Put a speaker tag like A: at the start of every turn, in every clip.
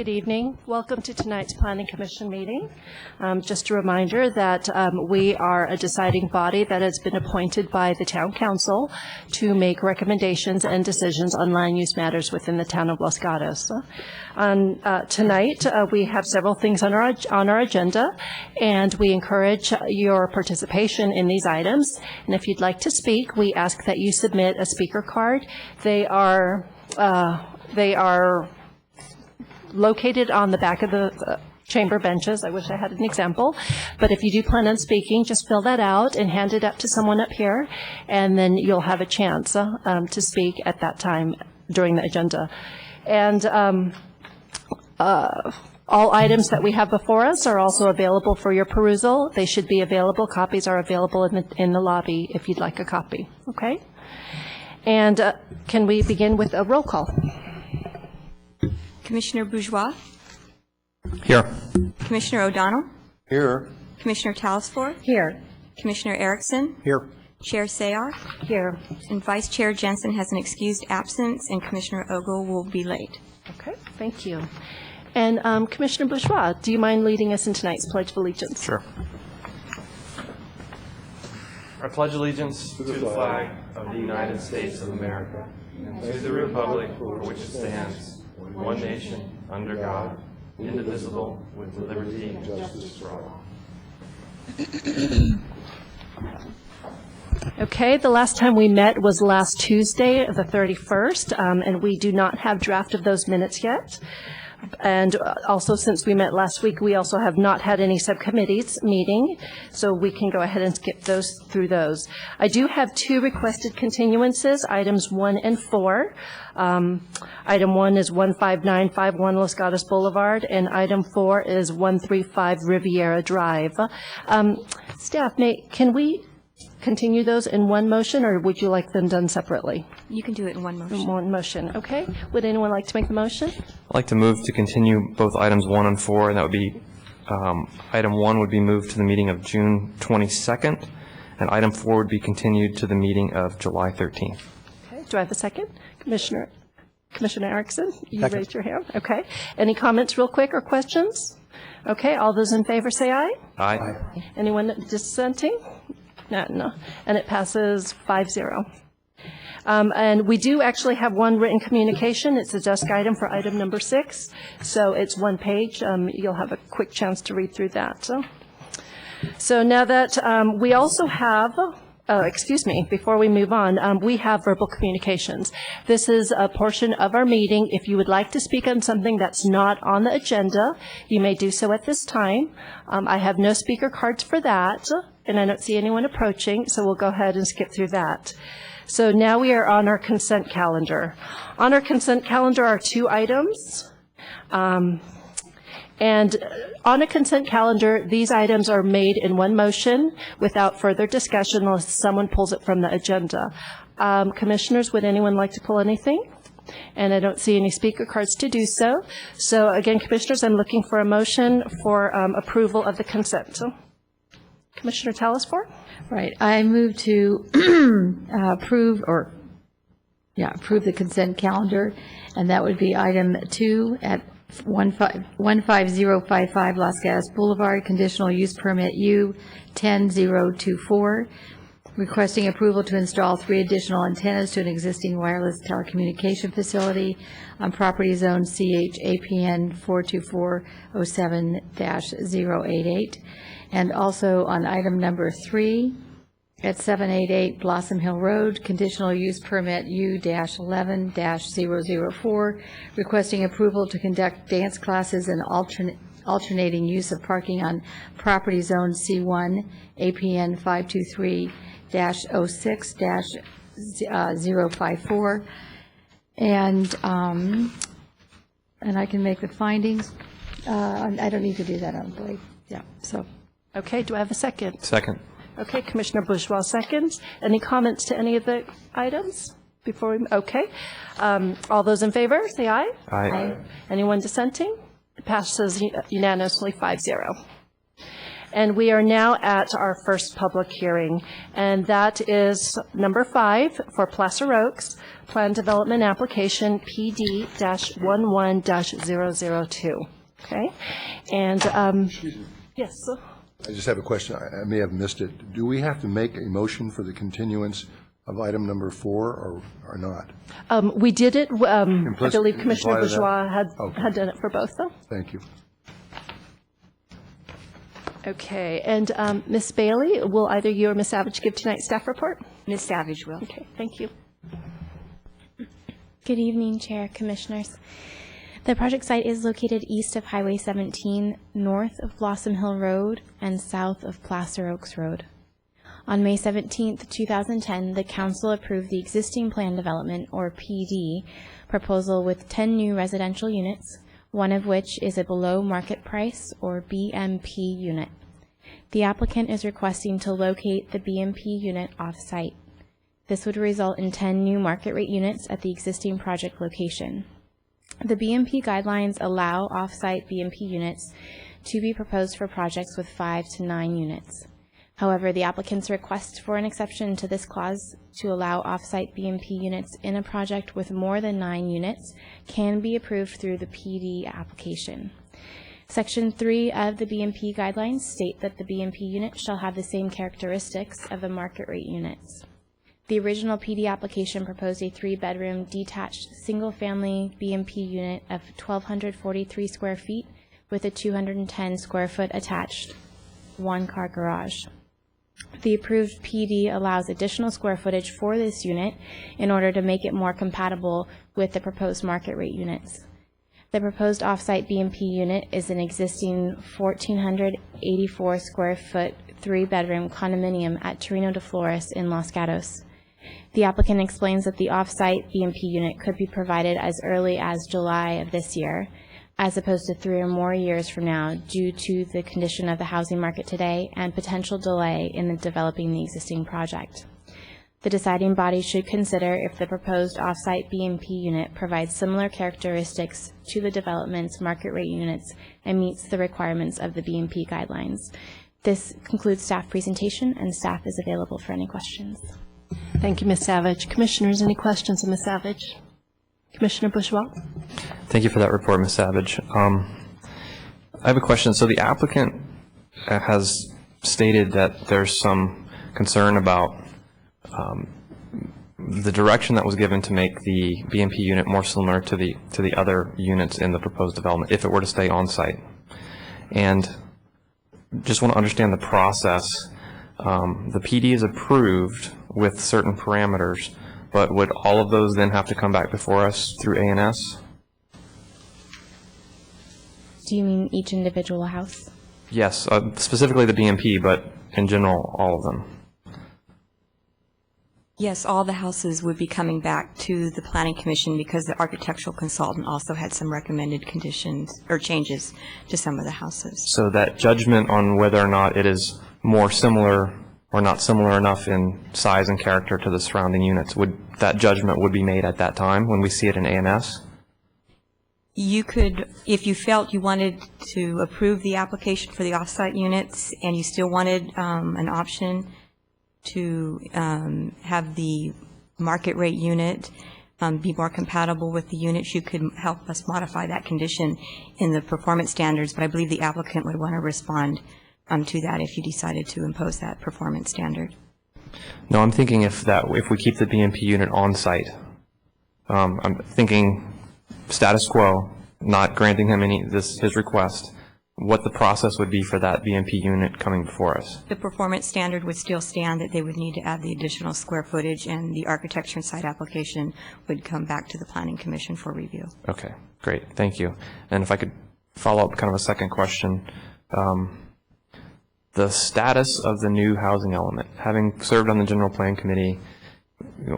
A: Good evening. Welcome to tonight's Planning Commission meeting. Just a reminder that we are a deciding body that has been appointed by the Town Council to make recommendations and decisions on land use matters within the town of Los Gatos. Tonight, we have several things on our agenda, and we encourage your participation in these items. And if you'd like to speak, we ask that you submit a speaker card. They are located on the back of the chamber benches. I wish I had an example. But if you do plan on speaking, just fill that out and hand it up to someone up here, and then you'll have a chance to speak at that time during the agenda. And all items that we have before us are also available for your perusal. They should be available. Copies are available in the lobby if you'd like a copy. Okay? And can we begin with a roll call?
B: Commissioner Bourgeois?
C: Here.
B: Commissioner O'Donnell?
C: Here.
B: Commissioner Talasford?
A: Here.
B: Commissioner Erickson?
C: Here.
B: Chair Sayar?
A: Here.
B: And Vice Chair Jensen has an excused absence, and Commissioner Ogle will be late.
A: Okay, thank you. And Commissioner Bourgeois, do you mind leading us in tonight's Pledge of Allegiance?
C: Sure.
D: I pledge allegiance to the flag of the United States of America, and to the republic for which it stands, one nation, under God, indivisible, with liberty and justice for all.
A: Okay, the last time we met was last Tuesday, the 31st, and we do not have draft of those minutes yet. And also, since we met last week, we also have not had any subcommittees meeting, so we can go ahead and skip through those. I do have two requested continuances, items 1 and 4. Item 1 is 15951 Los Gatos Boulevard, and item 4 is 135 Riviera Drive. Staff, can we continue those in one motion, or would you like them done separately?
B: You can do it in one motion.
A: In one motion, okay. Would anyone like to make the motion?
C: I'd like to move to continue both items 1 and 4, and that would be, item 1 would be moved to the meeting of June 22nd, and item 4 would be continued to the meeting of July 13th.
A: Okay, do I have a second? Commissioner Erickson, you raised your hand. Okay. Any comments real quick or questions? Okay, all those in favor say aye.
C: Aye.
A: Anyone dissenting? No. And it passes 5-0. And we do actually have one written communication. It's a desk item for item number 6. So it's one page. You'll have a quick chance to read through that. So now that we also have, before we move on, we have verbal communications. This is a portion of our meeting. If you would like to speak on something that's not on the agenda, you may do so at this time. I have no speaker cards for that, and I don't see anyone approaching, so we'll go ahead and skip through that. So now we are on our consent calendar. On our consent calendar are 2 items. And on a consent calendar, these items are made in one motion without further discussion unless someone pulls it from the agenda. Commissioners, would anyone like to pull anything? And I don't see any speaker cards to do so. So again, Commissioners, I'm looking for a motion for approval of the consent. Commissioner Talasford?
E: Right. I move to approve the consent calendar, and that would be item 2 at 15055 Los Gatos Boulevard, conditional use permit U 10024, requesting approval to install 3 additional antennas to an existing wireless telecommunication facility on property zone CH APN 42407-088, and also on item number 3 at 788 Blossom Hill Road, conditional use permit U-11-004, requesting approval to conduct dance classes and alternating use of parking on property zone C1 APN 523-06-054, and I can make the findings. I don't need to do that, I don't believe. Yeah. So.
A: Okay. Do I have a second?
C: Second.
A: Okay, Commissioner Bourgeois seconds. Any comments to any of the items before we, okay. All those in favor, say aye.
C: Aye.
A: Anyone dissenting? It passes unanimously 5-0. And we are now at our first public hearing, and that is number 5 for Placer Oaks, Plan Development Application PD-11-002. Okay? And, yes, sir.
F: I just have a question. I may have missed it. Do we have to make a motion for the continuance of item number 4 or not?
A: We did it, I
F: Implicit-
A: believe Commissioner
F: imply to that?
A: Bourgeois
F: Okay.
A: had done it for both, though.
F: Thank you.
A: Okay, and Ms. Bailey, will either you or Ms. Savage give tonight's staff report?
B: Ms. Savage will.
A: Okay, thank you.
G: Good evening, Chair, Commissioners. The project site is located east of Highway 17, north of Blossom Hill Road, and south of Placer Oaks Road. On May 17, 2010, the Council approved the existing plan development, or PD, proposal with 10 new residential units, one of which is a below market price, or BMP unit. The applicant is requesting to locate the BMP unit off-site. This would result in 10 new market rate units at the existing project location. The BMP guidelines allow off-site BMP units to be proposed for projects with 5 to 9 units. However, the applicant's request for an exception to this clause to allow off-site BMP units in a project with more than 9 units can be approved through the PD application. Section 3 of the BMP guidelines state that the BMP unit shall have the same characteristics of the market rate units. The original PD application proposed a 3-bedroom detached single-family BMP unit of 1,243 square feet with a 210 square foot attached one-car garage. The approved PD allows additional square footage for this unit in order to make it more compatible with the proposed market rate units. The proposed off-site BMP unit is an existing 1,484 square foot 3-bedroom condominium at Torino de Flores in Los Gatos. The applicant explains that the off-site BMP unit could be provided as early as July of this year, as opposed to 3 or more years from now due to the condition of the housing market today and potential delay in developing the existing project. The deciding body should consider if the proposed off-site BMP unit provides similar characteristics to the development's market rate units and meets the requirements of the BMP guidelines. This concludes staff presentation, and staff is available for any questions.
A: Thank you, Ms. Savage. Commissioners, any questions of Ms. Savage? Commissioner Bourgeois?
C: Thank you for that report, Ms. Savage. I have a question. So the applicant has stated that there's some concern about the direction that was given to make the BMP unit more similar to the other units in the proposed development if it were to stay on site. And just want to understand the process. The PD is approved with certain parameters, but would all of those then have to come back before us through A&S?
G: Do you mean each individual house?
C: Yes, specifically the BMP, but in general, all of them.
B: Yes, all the houses would be coming back to the Planning Commission because the architectural consultant also had some recommended conditions or changes to some of the houses.
C: So that judgment on whether or not it is more similar or not similar enough in size and character to the surrounding units, that judgment would be made at that time when we see it in A&S?
B: You could, if you felt you wanted to approve the application for the off-site units and you still wanted an option to have the market rate unit be more compatible with the units, you could help us modify that condition in the performance standards, but I believe the applicant would want to respond to that if you decided to impose that performance standard.
C: No, I'm thinking if we keep the BMP unit on site, I'm thinking status quo, not granting him his request, what the process would be for that BMP unit coming before us.
B: The performance standard would still stand, that they would need to add the additional square footage, and the architecture and site application would come back to the Planning Commission for review.
C: Okay, great, thank you. And if I could follow up kind of a second question, the status of the new housing element. Having served on the General Plan Committee,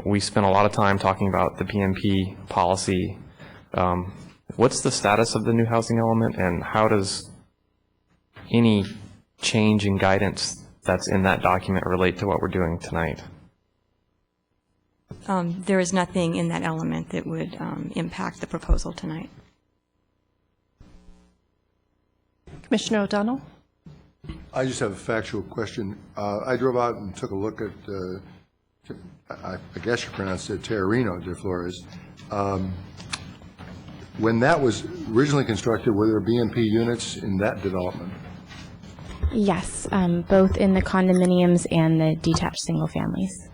C: we spent a lot of time talking about the BMP policy. What's the status of the new housing element, and how does any change in guidance that's in that document relate to what we're doing tonight?
B: There is nothing in that element that would impact the proposal tonight.
A: Commissioner O'Donnell?
F: I just have a factual question. I drove out and took a look at, I guess you pronounce it Terreno de Flores. When that was originally constructed, were there BMP units in that development?
G: Yes, both in the condominiums and the detached single families.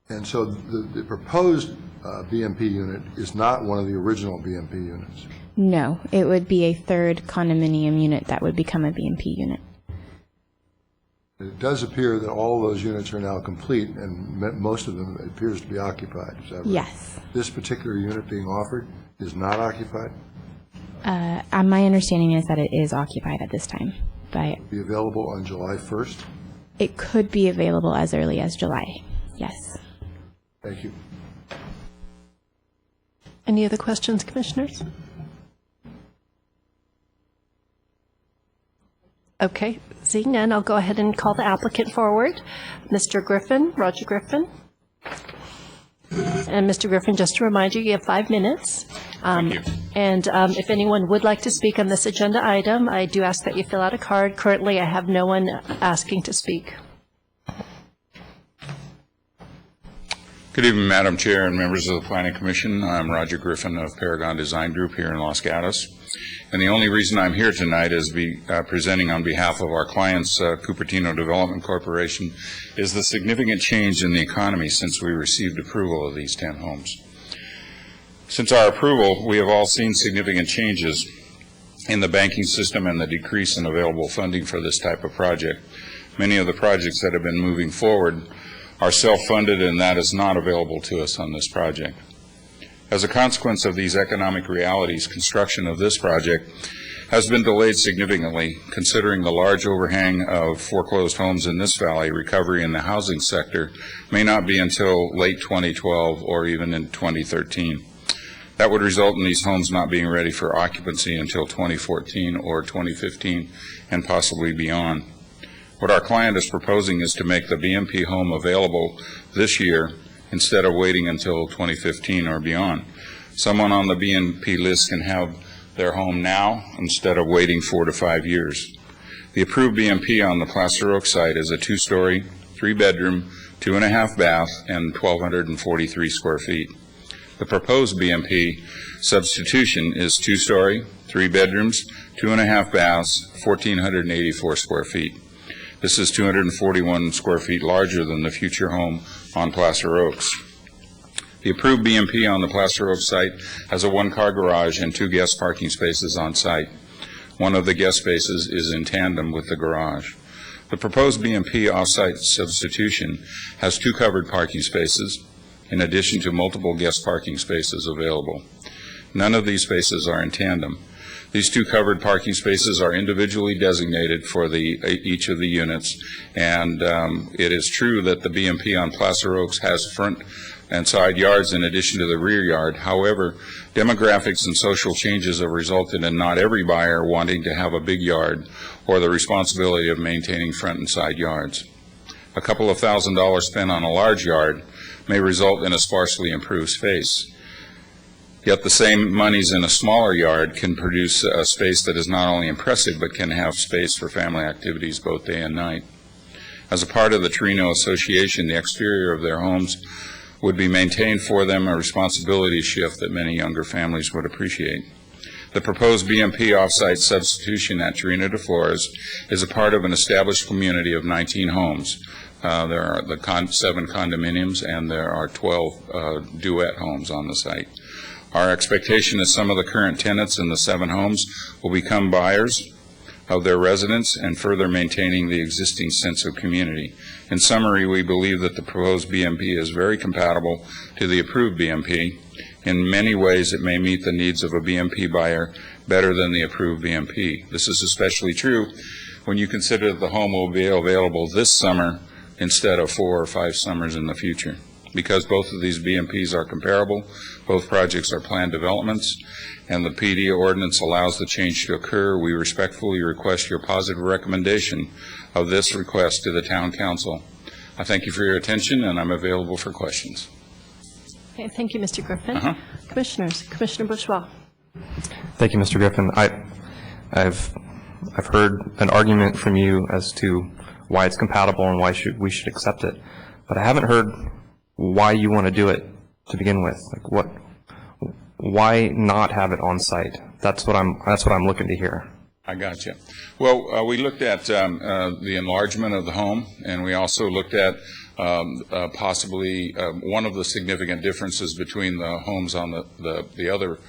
F: And so the proposed BMP unit is not one of the original BMP units?
G: No, it would be a third condominium unit that would become a BMP unit.
F: It does appear that all those units are now complete, and most of them appears to be occupied. Is that right?
G: Yes.
F: This particular unit being offered is not occupied?
G: My understanding is that it is occupied at this time. But
F: Be available on July 1st?
G: it could be available as early as July. Yes.
F: Thank you.
A: Any other questions, commissioners? Okay, seeing none, I'll go ahead and call the applicant forward. Mr. Griffin, Roger Griffin. And Mr. Griffin, just to remind you, you have 5 minutes.
H: Thank you.
A: And if anyone would like to speak on this agenda item, I do ask that you fill out a card. Currently, I have no one asking to speak.
H: Good evening, Madam Chair and members of the Planning Commission. I'm Roger Griffin of Paragon Design Group here in Los Gatos. And the only reason I'm here tonight is presenting on behalf of our clients, Cupertino Development Corporation, is the significant change in the economy since we received approval of these 10 homes. Since our approval, we have all seen significant changes in the banking system and the decrease in available funding for this type of project. Many of the projects that have been moving forward are self-funded, and that is not available to us on this project. As a consequence of these economic realities, construction of this project has been delayed significantly. Considering the large overhang of foreclosed homes in this valley, recovery in the housing sector may not be until late 2012 or even in 2013. That would result in these homes not being ready for occupancy until 2014 or 2015 and possibly beyond. What our client is proposing is to make the BMP home available this year instead of waiting until 2015 or beyond. Someone on the BMP list can have their home now instead of waiting 4 to 5 years. The approved BMP on the Placer Oak site is a 2-story, 3-bedroom, 2.5 bath, and 1,243 square feet. The proposed BMP substitution is 2-story, 3 bedrooms, 2.5 baths, 1,484 square feet. This is 241 square feet larger than the future home on Placer Oaks. The approved BMP on the Placer Oaks site has a 1-car garage and 2 guest parking spaces on site. One of the guest spaces is in tandem with the garage. The proposed BMP off-site substitution has 2 covered parking spaces, in addition to multiple guest parking spaces available. None of these spaces are in tandem. These 2 covered parking spaces are individually designated for each of the units, and it is true that the BMP on Placer Oaks has front and side yards in addition to the rear yard. However, demographics and social changes have resulted in not every buyer wanting to have a big yard or the responsibility of maintaining front and side yards. A couple of $1,000s spent on a large yard may result in a sparsely improved space. Yet the same monies in a smaller yard can produce a space that is not only impressive but can have space for family activities both day and night. As a part of the Terreno Association, the exterior of their homes would be maintained for them, a responsibility shift that many younger families would appreciate. The proposed BMP offsite substitution at Terreno de Flores is a part of an established community of 19 homes. There are the 7 condominiums, and there are 12 duet homes on the site. Our expectation is some of the current tenants in the 7 homes will become buyers of their residence and further maintaining the existing sense of community. In summary, we believe that the proposed BMP is very compatible to the approved BMP. In many ways, it may meet the needs of a BMP buyer better than the approved BMP. This is especially true when you consider that the home will be available this summer instead of 4 or 5 summers in the future. Because both of these BMPs are comparable, both projects are planned developments, and the PD ordinance allows the change to occur, we respectfully request your positive recommendation of this request to the Town Council. I thank you for your attention, and I'm available for questions.
A: Okay, thank you, Mr. Griffin. Commissioners, Commissioner Bourgeois.
C: Thank you, Mr. Griffin. I've I've heard an argument from you as to why it's compatible and why we should accept it, but I haven't heard why you want to do it to begin with. Like why not have it on site? That's what I'm looking to hear.
H: I got you. Well, we looked at the enlargement of the home, and we also looked at possibly one of the significant differences between the homes on the other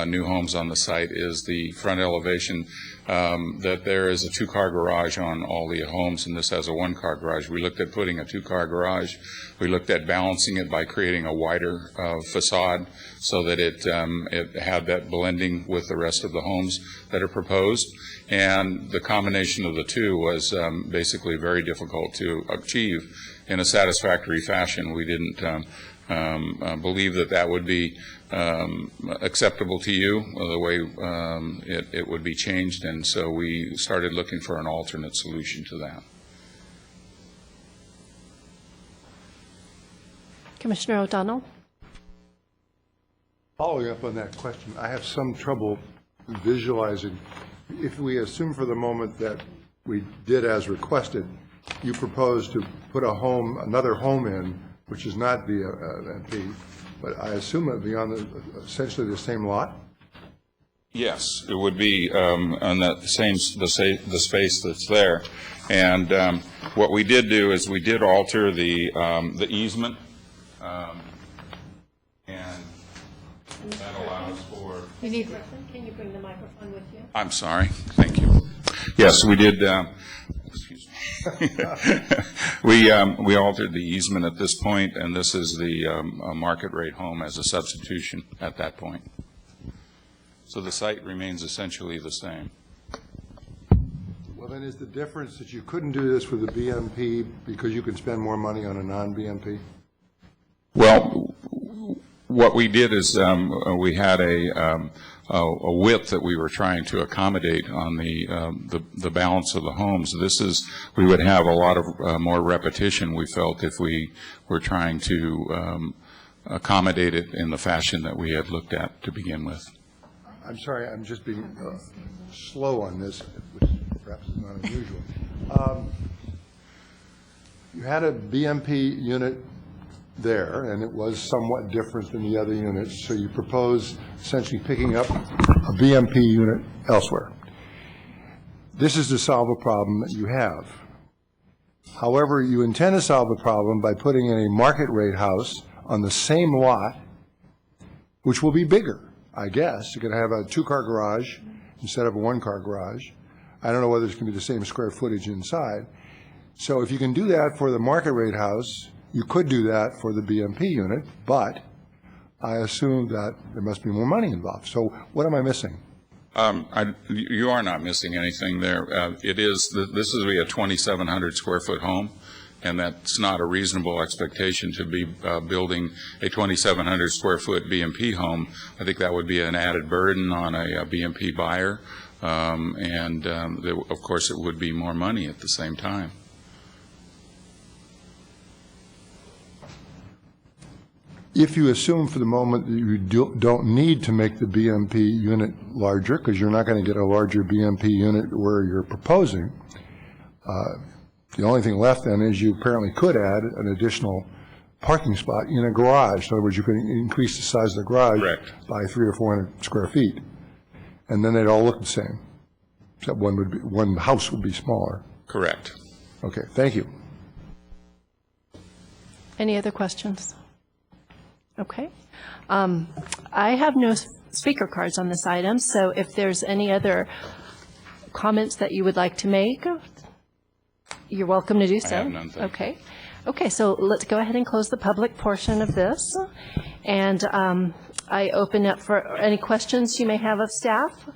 H: new homes on the site is the front elevation, that there is a two-car garage on all the homes, and this has a one-car garage. We looked at putting a two-car garage. We looked at balancing it by creating a wider facade so that it had that blending with the rest of the homes that are proposed. And the combination of the two was basically very difficult to achieve in a satisfactory fashion. We didn't believe that would be acceptable to you, the way it would be changed, and so we started looking for an alternate solution to that.
A: Commissioner O'Donnell?
F: Following up on that question, I have some trouble visualizing. If we assume for the moment that we did as requested, you proposed to put another home in, which is not BMP, but I assume it would be on essentially the same lot?
H: Yes, it would be on that the space that's there. And what we did do is we did alter the easement, and that allows for...
A: Can you bring the microphone with you?
H: I'm sorry. Thank you. Yes, we did. Excuse me. We altered the easement at this point, and this is the market rate home as a substitution at that point. So the site remains essentially the same.
F: Well, then is the difference that you couldn't do this with a BMP because you can spend more money on a non-BMP?
H: Well, what we did is we had a width that we were trying to accommodate on the balance of the homes. We would have a lot of more repetition, we felt, if we were trying to accommodate it in the fashion that we had looked at to begin with.
F: I'm sorry, I'm just being slow on this, which perhaps is not unusual. You had a BMP unit there, and it was somewhat different than the other units, so you propose essentially picking up a BMP unit elsewhere. This is to solve a problem that you have. However, you intend to solve the problem by putting in a market rate house on the same lot, which will be bigger, I guess. You're going to have a two-car garage instead of a one-car garage. I don't know whether it's going to be the same square footage inside. So if you can do that for the market rate house, you could do that for the BMP unit, but I assume that there must be more money involved. So what am I missing?
H: You are not missing anything there. This is a 2,700 square foot home, and that's not a reasonable expectation to be building a 2,700 square foot BMP home. I think that would be an added burden on a BMP buyer, and of course it would be more money at the same time.
F: If you assume for the moment that you don't need to make the BMP unit larger, because you're not going to get a larger BMP unit where you're proposing, the only thing left then is you apparently could add an additional parking spot in a garage. In other words, you could increase the size of the garage
H: Correct.
F: by 300 or 400 square feet, and then they'd all look the same, except one house would be smaller.
H: Correct.
F: Okay, thank you.
A: Any other questions? Okay. I have no speaker cards on this item, so if there's any other comments that you would like to make, you're welcome to do so.
H: I have none, thank you.
A: Okay. Okay, so let's go ahead and close the public portion of this. And I open up for any questions you may have of staff.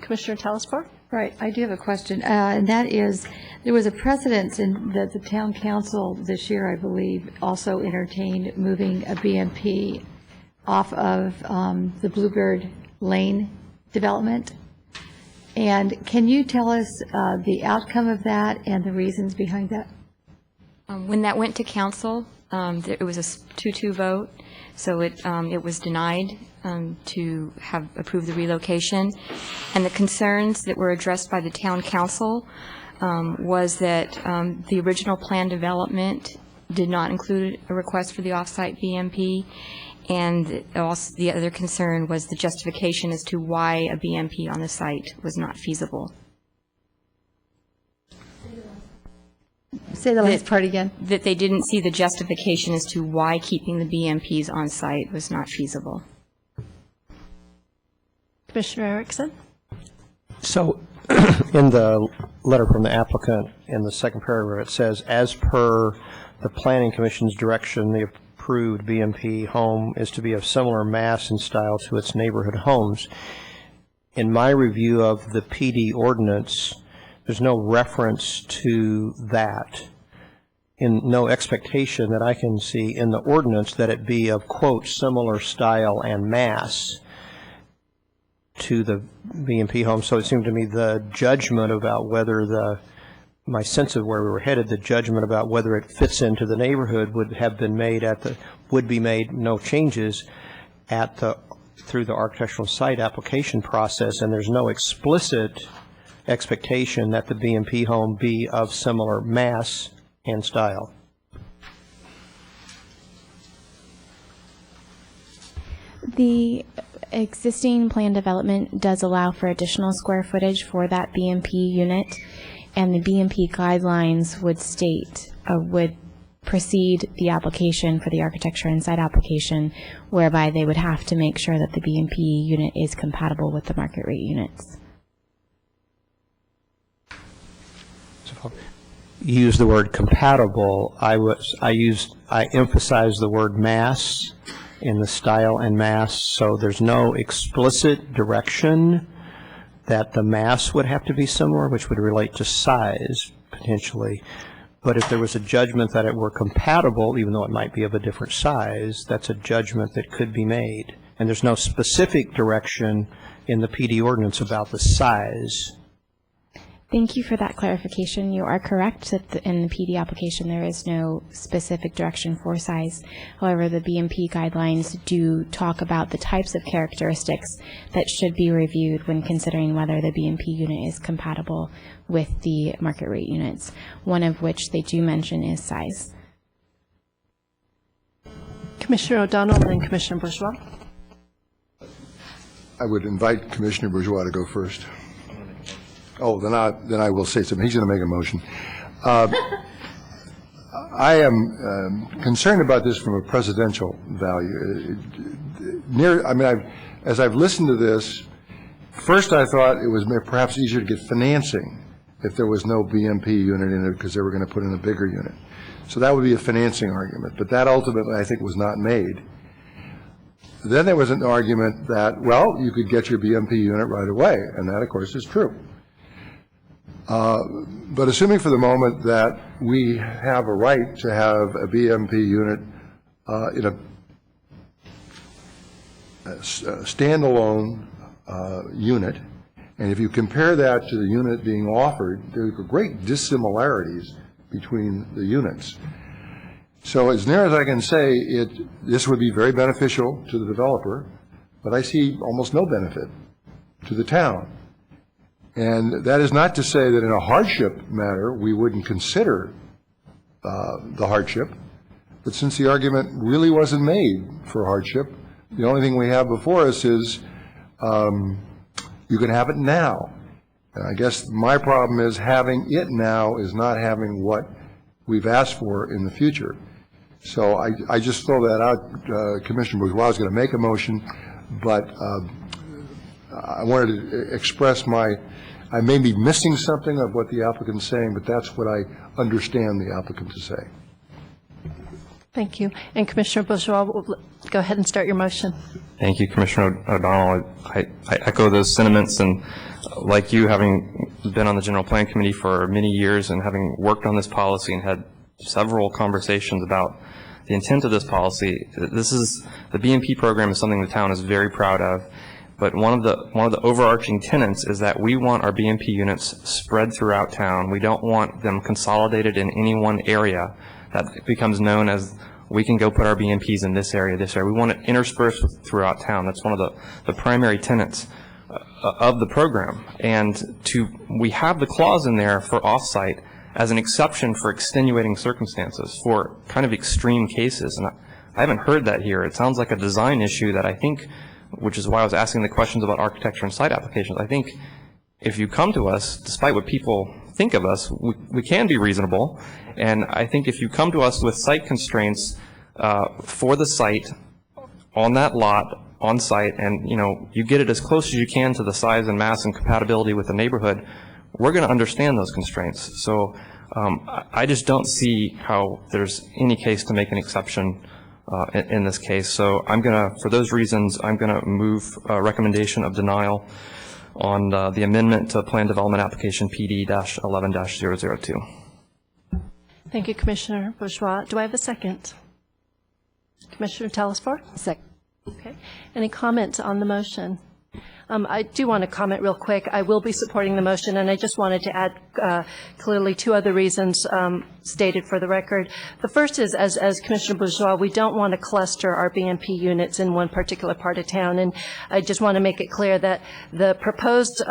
A: Commissioner Telesfor?
E: Right, I do have a question, and that is, there was a precedence in that the town council this year, I believe, also entertained moving a BMP off of the Bluebird Lane development. And can you tell us the outcome of that and the reasons behind that?
B: When that went to council, it was a 2-2 vote, so it was denied to have approved the relocation. And the concerns that were addressed by the town council was that the original plan development did not include a request for the off-site BMP, and also the other concern was the justification as to why a BMP on the site was not feasible.
E: Say the last part again.
B: That they didn't see the justification as to why keeping the BMPs on site was not feasible.
A: Commissioner Erickson?
I: So, in the letter from the applicant, in the second paragraph, it says, as per the Planning Commission's direction, the approved BMP home is to be of similar mass and style to its neighborhood homes. In my review of the PD ordinance, there's no reference to that, in no expectation that I can see in the ordinance that it be of, quote, similar style and mass to the BMP home. So it seemed to me the judgment about whether my sense of where we were headed, the judgment about whether it fits into the neighborhood would have been made would be made, no changes, through the architectural site application process, and there's no explicit expectation that the BMP home be of similar mass and style.
G: The existing plan development does allow for additional square footage for that BMP unit, and the BMP guidelines would precede the application for the architecture and site application, whereby they would have to make sure that the BMP unit is compatible with the market rate units.
I: You use the word compatible. I emphasize the word mass in the style and mass, so there's no explicit direction that the mass would have to be similar, which would relate to size potentially. But if there was a judgment that it were compatible, even though it might be of a different size, that's a judgment that could be made. And there's no specific direction in the PD ordinance about the size.
G: Thank you for that clarification. You are correct that in the PD application there is no specific direction for size. However, the BMP guidelines do talk about the types of characteristics that should be reviewed when considering whether the BMP unit is compatible with the market rate units, one of which they do mention is size.
A: Commissioner O'Donnell and then Commissioner Bourgeois.
F: I would invite Commissioner Bourgeois to go first. Oh, then I will say something. He's going to make a motion. I am concerned about this from a presidential value. As I've listened to this, first I thought it was perhaps easier to get financing if there was no BMP unit in it because they were going to put in a bigger unit. So that would be a financing argument. But that ultimately, I think, was not made. Then there was an argument that, well, you could get your BMP unit right away, and that, of course, is true. But assuming for the moment that we have a right to have a BMP unit in a standalone unit, and if you compare that to the unit being offered, there are great dissimilarities between the units. So as near as I can say, this would be very beneficial to the developer, but I see almost no benefit to the town. And that is not to say that in a hardship matter we wouldn't consider the hardship, but since the argument really wasn't made for hardship, the only thing we have before us is you can have it now. And I guess my problem is having it now is not having what we've asked for in the future. So I just throw that out. Commissioner Bourgeois is going to make a motion, but I wanted to express I may be missing something of what the applicant is saying, but that's what I understand the applicant to say.
A: Thank you. And Commissioner Bourgeois, go ahead and start your motion.
C: Thank you, Commissioner O'Donnell. I echo those sentiments, and like you, having been on the General Plan Committee for many years and having worked on this policy and had several conversations about the intent of this policy, the BMP program is something the town is very proud of. But one of the overarching tenets is that we want our BMP units spread throughout town. We don't want them consolidated in any one area that becomes known as we can go put our BMPs in this area, this area. We want it interspersed throughout town. That's one of the primary tenets of the program. And we have the clause in there for off-site as an exception for extenuating circumstances, for kind of extreme cases. And I haven't heard that here. It sounds like a design issue that I think, which is why I was asking the questions about architecture and site applications. I think if you come to us, despite what people think of us, we can be reasonable. And I think if you come to us with site constraints for the site on that lot, on site, and you get it as close as you can to the size and mass and compatibility with the neighborhood, we're going to understand those constraints. So I just don't see how there's any case to make an exception in this case. So for those reasons, I'm going to move a recommendation of denial on the amendment to Plan Development Application PD-11-002.
A: Thank you, Commissioner Bourgeois. Do I have a second? Commissioner Telesfor?
E: Second.
A: Okay. Any comments on the motion? I do want to comment real quick. I will be supporting the motion, and I just wanted to add clearly two other reasons stated for the record. The first is, as Commissioner Bourgeois, we don't want to cluster our BMP units in one particular part of town, and I just want to make it clear that the proposed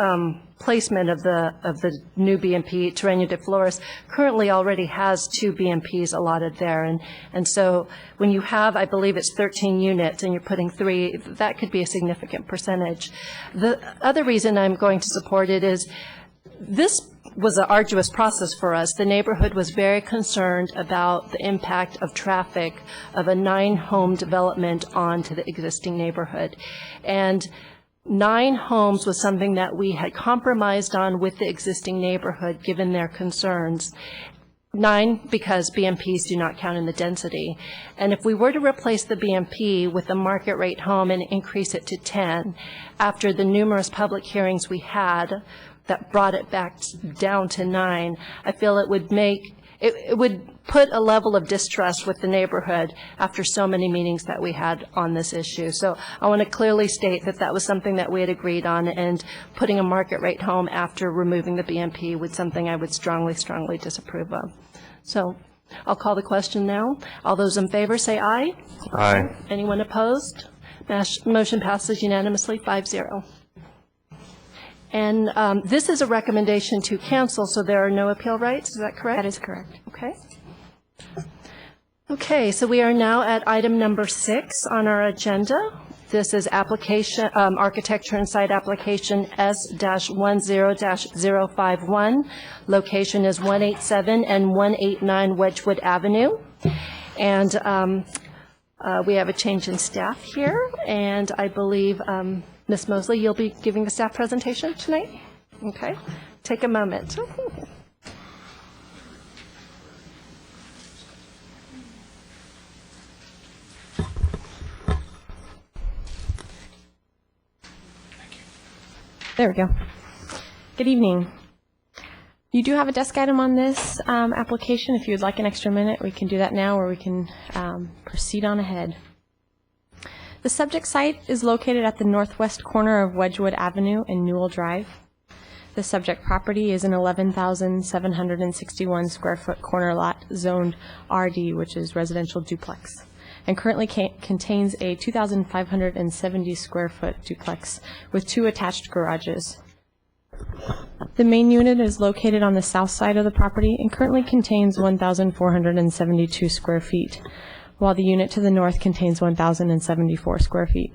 A: placement of the new BMP, Terreno de Flores, currently already has 2 BMPs allotted there, and so when you have, I believe it's 13 units, and you're putting 3, that could be a significant percentage. The other reason I'm going to support it is this was an arduous process for us. The neighborhood was very concerned about the impact of traffic of a 9-home development onto the existing neighborhood. And 9 homes was something that we had compromised on with the existing neighborhood, given their concerns. 9 because BMPs do not count in the density. And if we were to replace the BMP with a market rate home and increase it to 10, after the numerous public hearings we had that brought it back down to 9, I feel it would put a level of distrust with the neighborhood after so many meetings that we had on this issue. So I want to clearly state that that was something that we had agreed on, and putting a market rate home after removing the BMP was something I would strongly, strongly disapprove of. So I'll call the question now. All those in favor say aye.
C: Aye.
A: Anyone opposed? Motion passes unanimously, 5-0. And this is a recommendation to cancel, so there are no appeal rights. Is that correct?
G: That is correct.
A: Okay. Okay, so we are now at item number 6 on our agenda. This is application, architecture and site application S-10-051. Location is 187 and 189 Wedgwood Avenue. And we have a change in staff here, and I believe Ms. Mosley, you'll be giving the staff presentation tonight? Okay. Take a moment.
J: There we go. Good evening. You do have a desk item on this application. If you would like an extra minute, we can do that now, or we can proceed on ahead. The subject site is located at the northwest corner of Wedgwood Avenue and Newell Drive. The subject property is an 11,761 square foot corner lot zoned RD, which is residential duplex, and currently contains a 2,570 square foot duplex with 2 attached garages. The main unit is located on the south side of the property and currently contains 1,472 square feet, while the unit to the north contains 1,074 square feet.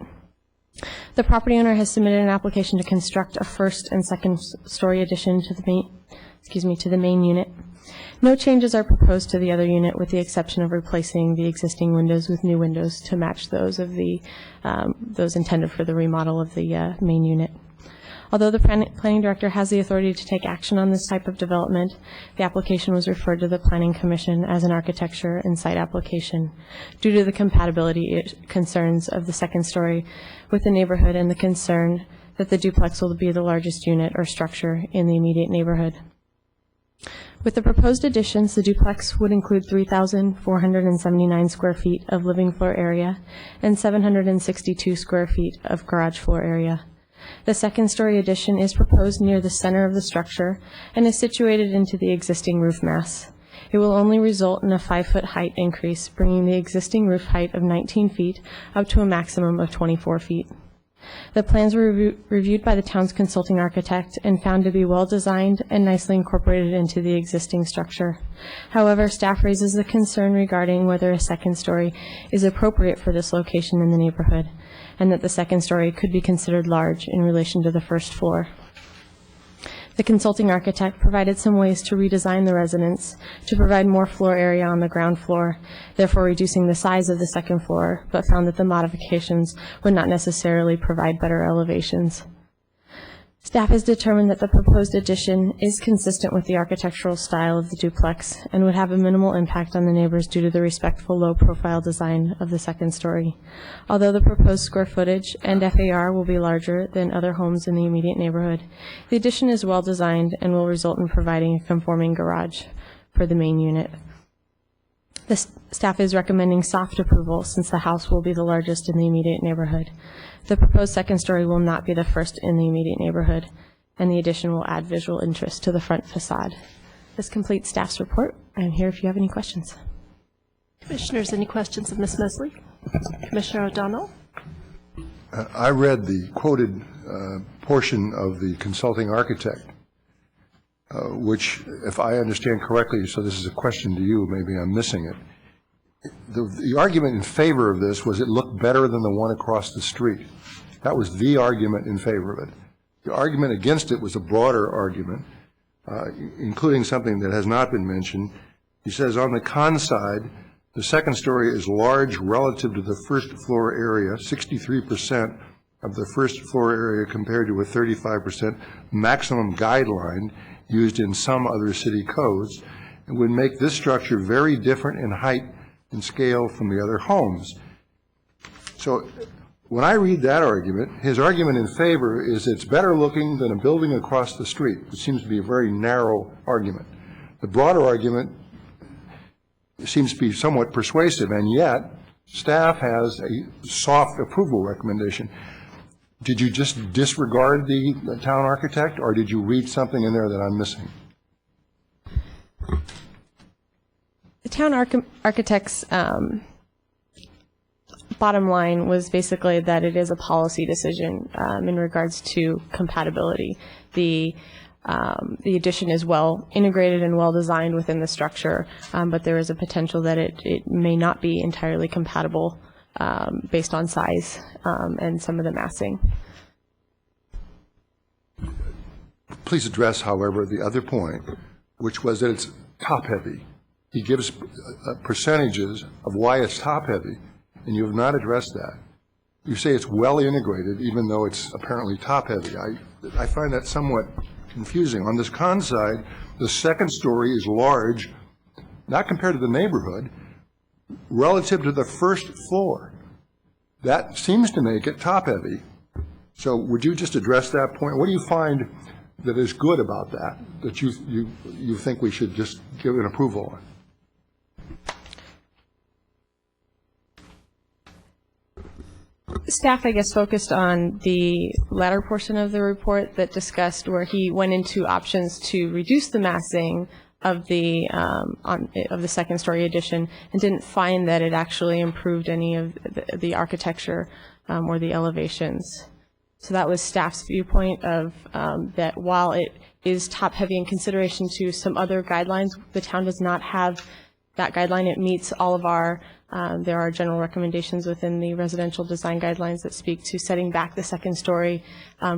J: The property owner has submitted an application to construct a first and second story addition to the main unit. No changes are proposed to the other unit, with the exception of replacing the existing windows with new windows to match those of those intended for the remodel of the main unit. Although the planning director has the authority to take action on this type of development, the application was referred to the Planning Commission as an architecture and site application due to the compatibility concerns of the second story with the neighborhood and the concern that the duplex will be the largest unit or structure in the immediate neighborhood. With the proposed additions, the duplex would include 3,479 square feet of living floor area and 762 square feet of garage floor area. The second-story addition is proposed near the center of the structure and is situated into the existing roof mass. It will only result in a 5-foot height increase, bringing the existing roof height of 19 feet up to a maximum of 24 feet. The plans were reviewed by the town's consulting architect and found to be well-designed and nicely incorporated into the existing structure. However, staff raises the concern regarding whether a second story is appropriate for this location in the neighborhood, and that the second story could be considered large in relation to the first floor. The consulting architect provided some ways to redesign the residence to provide more floor area on the ground floor, therefore reducing the size of the second floor, but found that the modifications would not necessarily provide better elevations. Staff has determined that the proposed addition is consistent with the architectural style of the duplex and would have a minimal impact on the neighbors due to the respectful low-profile design of the second story. Although the proposed square footage and FAR will be larger than other homes in the immediate neighborhood, the addition is well-designed and will result in providing a conforming garage for the main unit. The staff is recommending soft approval since the house will be the largest in the immediate neighborhood. The proposed second story will not be the first in the immediate neighborhood, and the addition will add visual interest to the front facade. This completes staff's report. I am here if you have any questions.
A: Commissioners, any questions of Ms. Mosley? Commissioner O'Donnell?
F: I read the quoted portion of the consulting architect, which, if I understand correctly, so this is a question to you, maybe I'm missing it. The argument in favor of this was it looked better than the one across the street. That was the argument in favor of it. The argument against it was a broader argument, including something that has not been mentioned. He says on the con side, the second story is large relative to the first floor area, 63% of the first floor area compared to a 35% maximum guideline used in some other city codes, and would make this structure very different in height and scale from the other homes. So when I read that argument, his argument in favor is it's better looking than a building across the street. It seems to be a very narrow argument. The broader argument seems to be somewhat persuasive, and yet staff has a soft approval recommendation. Did you just disregard the town architect, or did you read something in there that I'm missing?
J: The town architect's bottom line was basically that it is a policy decision in regards to compatibility. The addition is well integrated and well designed within the structure, but there is a potential that it may not be entirely compatible based on size and some of the massing.
F: Please address, however, the other point, which was that it's top-heavy. He gives percentages of why it's top-heavy, and you have not addressed that. You say it's well integrated, even though it's apparently top-heavy. I find that somewhat confusing. On this con side, the second story is large, not compared to the neighborhood, relative to the first floor. That seems to make it top-heavy. So would you just address that point? What do you find that is good about that you think we should just give an approval on?
J: Staff, I guess, focused on the latter portion of the report that discussed where he went into options to reduce the massing of the second story addition and didn't find that it actually improved any of the architecture or the elevations. So that was staff's viewpoint of that while it is top heavy in consideration to some other guidelines, the town does not have that guideline. It meets all of our there are general recommendations within the residential design guidelines that speak to setting back the second story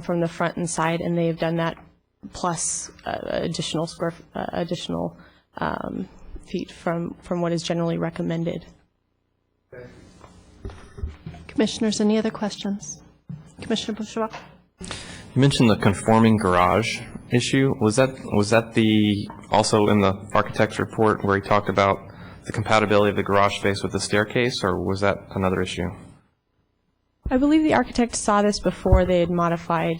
J: from the front and side, and they have done that plus additional feet from what is generally recommended.
A: Commissioners, any other questions? Commissioner Bourgeois?
C: You mentioned the conforming garage issue. Was that also in the architect's report where he talked about the compatibility of the garage space with the staircase, or was that another issue?
J: I believe the architect saw this before they had modified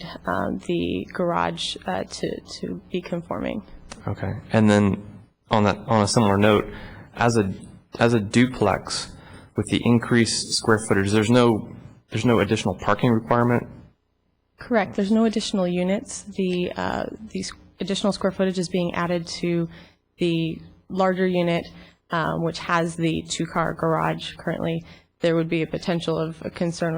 J: the garage to be conforming.
C: Okay. And then on a similar note, as a duplex with the increased square footage, there's no additional parking requirement?
J: Correct. There's no additional units. The additional square footage is being added to the larger unit, which has the two-car garage currently, there would be a potential of a concern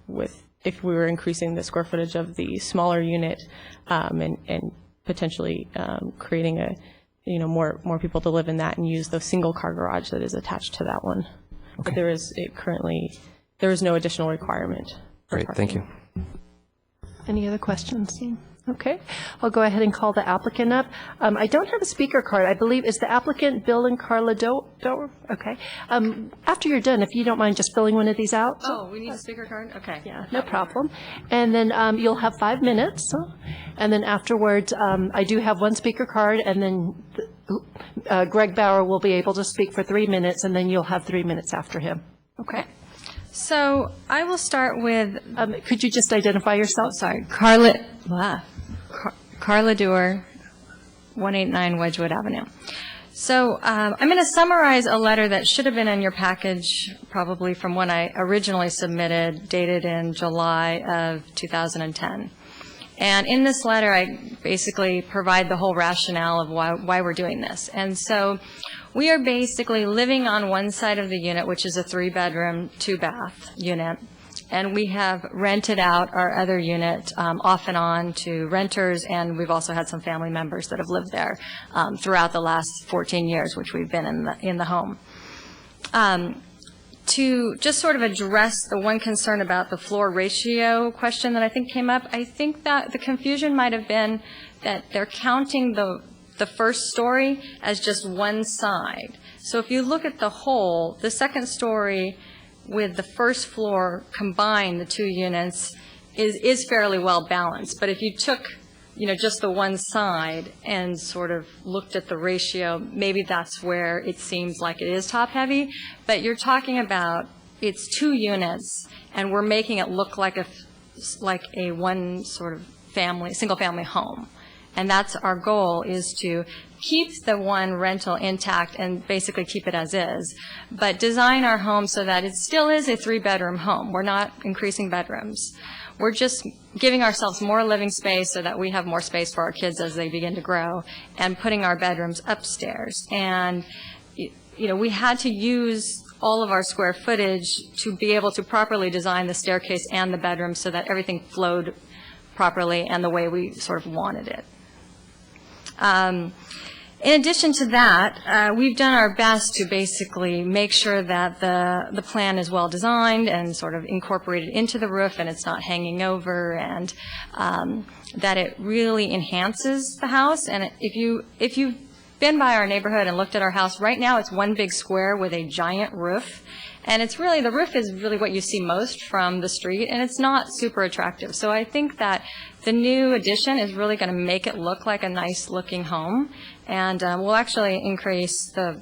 J: with if we were increasing the square footage of the smaller unit, and potentially creating more people to live in that and use the single-car garage that is attached to that one. But there is no additional requirement.
C: Great, thank you.
A: Any other questions? Okay, I'll go ahead and call the applicant up. I don't have a speaker card. I believe, is the applicant Bill and Carla Doer? Okay. After you're done, if you don't mind just filling one of these out.
J: Oh, we need a speaker card? Okay.
A: Yeah, no problem. And then you'll have 5 minutes. And then afterwards, I do have one speaker card, and then Greg Bauer will be able to speak for 3 minutes, and then you'll have 3 minutes after him. Okay.
K: So I will start with,
A: could you just identify yourself?
K: Carla Dewar, 189 Wedgwood Avenue. So I'm going to summarize a letter that should have been in your package probably from when I originally submitted, dated in July of 2010. And in this letter, I basically provide the whole rationale of why we're doing this. And so we are basically living on one side of the unit, which is a 3-bedroom, 2-bath unit. And we have rented out our other unit off and on to renters, and we've also had some family members that have lived there throughout the last 14 years, which we've been in the home. To just sort of address the one concern about the floor ratio question that I think came up, I think that the confusion might have been that they're counting the first story as just one side. So if you look at the whole, the second story with the first floor combined, the two units, is fairly well balanced. But if you took, just the one side and sort of looked at the ratio, maybe that's where it seems like it is top heavy. But you're talking about it's 2 units, and we're making it look like a one sort of single family home. And that's our goal, is to keep the one rental intact and basically keep it as is, but design our home so that it still is a 3-bedroom home. We're not increasing bedrooms. We're just giving ourselves more living space so that we have more space for our kids as they begin to grow, and putting our bedrooms upstairs. And, we had to use all of our square footage to be able to properly design the staircase and the bedroom so that everything flowed properly and the way we sort of wanted it. In addition to that, we've done our best to basically make sure that the plan is well designed and sort of incorporated into the roof, and it's not hanging over, and that it really enhances the house. And if you've been by our neighborhood and looked at our house, right now it's one big square with a giant roof. And the roof is really what you see most from the street, and it's not super attractive. So I think that the new addition is really going to make it look like a nice looking home, and will actually increase the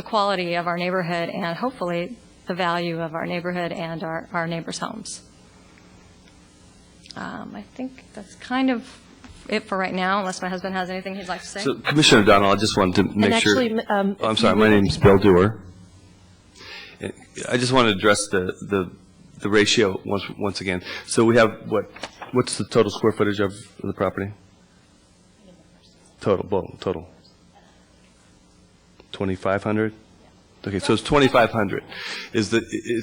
K: quality of our neighborhood, and hopefully the value of our neighborhood and our neighbors' homes. I think that's kind of it for right now, unless my husband has anything he'd like to say.
L: So, Commissioner O'Donnell, I just wanted to make sure. I'm sorry, my name's Bill Dewar. I just want to address the ratio once again. So we have what's the total square footage of the property? Total. 2,500. Okay, so it's 2,500.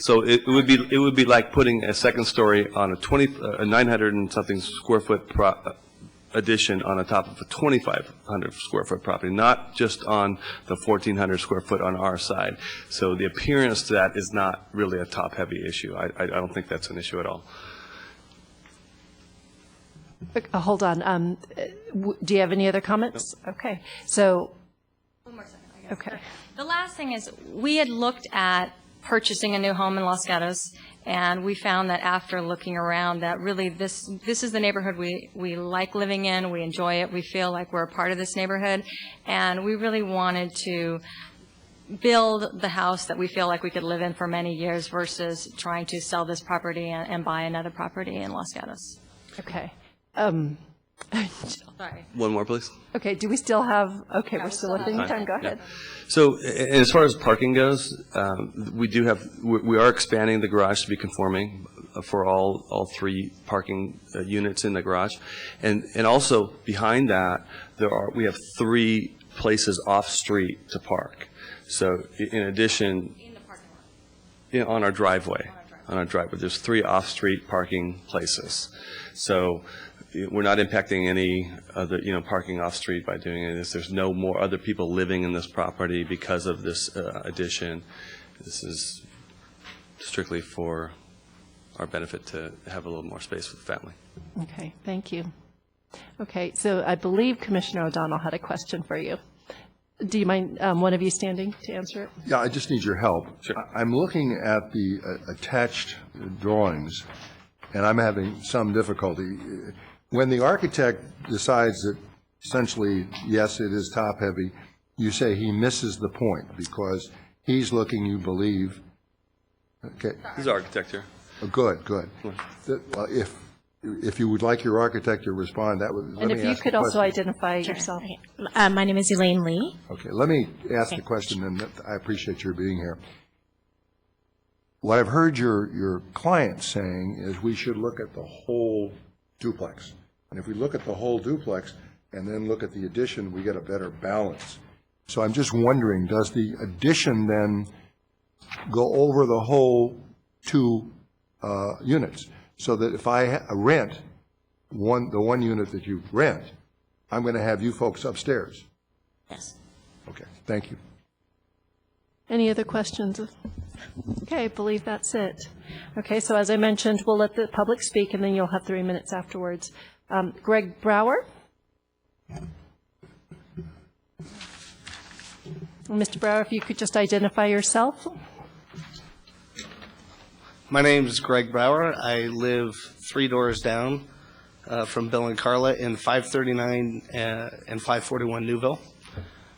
L: So it would be like putting a second story on a 900 and something square foot addition on the top of a 2,500 square foot property, not just on the 1,400 square foot on our side. So the appearance to that is not really a top heavy issue. I don't think that's an issue at all.
A: Hold on. Do you have any other comments? No. Okay. So.
K: One more second, I guess.
A: Okay.
K: The last thing is, we had looked at purchasing a new home in Los Gatos, and we found that after looking around that really this is the neighborhood we like living in, we enjoy it, we feel like we're a part of this neighborhood, and we really wanted to build the house that we feel like we could live in for many years versus trying to sell this property and buy another property in Los Gatos.
A: Okay.
K: Sorry.
L: One more, please.
A: Okay, do we still have, we're still within the time, go ahead.
L: Yeah. So as far as parking goes, we are expanding the garage to be conforming for all 3 parking units in the garage. And also behind that, we have 3 places off-street to park. So in addition, on our driveway, there's 3 off-street parking places. So we're not impacting any other, parking off-street by doing this. There's no more other people living in this property because of this addition. This is strictly for our benefit to have a little more space for the family.
A: Okay, thank you. Okay, so I believe Commissioner O'Donnell had a question for you. Do you mind one of you standing to answer it?
F: Yeah, I just need your help.
L: Sure.
F: I'm looking at the attached drawings, and I'm having some difficulty. When the architect decides that essentially, yes, it is top-heavy, you say he misses the point because he's looking, you believe, okay.
L: He's our architect here.
F: Oh, good, good. Well, if you would like your architect to respond, that would.
A: And if you could also identify yourself.
M: Okay. My name is Elaine Lee.
F: Okay, let me ask the question, and I appreciate your being here. What I've heard your client saying is we should look at the whole duplex. And if we look at the whole duplex and then look at the addition, we get a better balance. So I'm just wondering, does the addition then go over the whole 2 units? So that if I rent the one unit that you rent, I'm going to have you folks upstairs?
M: Yes.
F: Okay, thank you.
A: Any other questions? Okay, I believe that's it. Okay, so as I mentioned, we'll let the public speak, and then you'll have 3 minutes afterwards. Greg Brower? Mr. Brower, if you could just identify yourself.
N: My name is Greg Brower. I live 3 doors down from Bill and Carla in 539 and 541 Newville.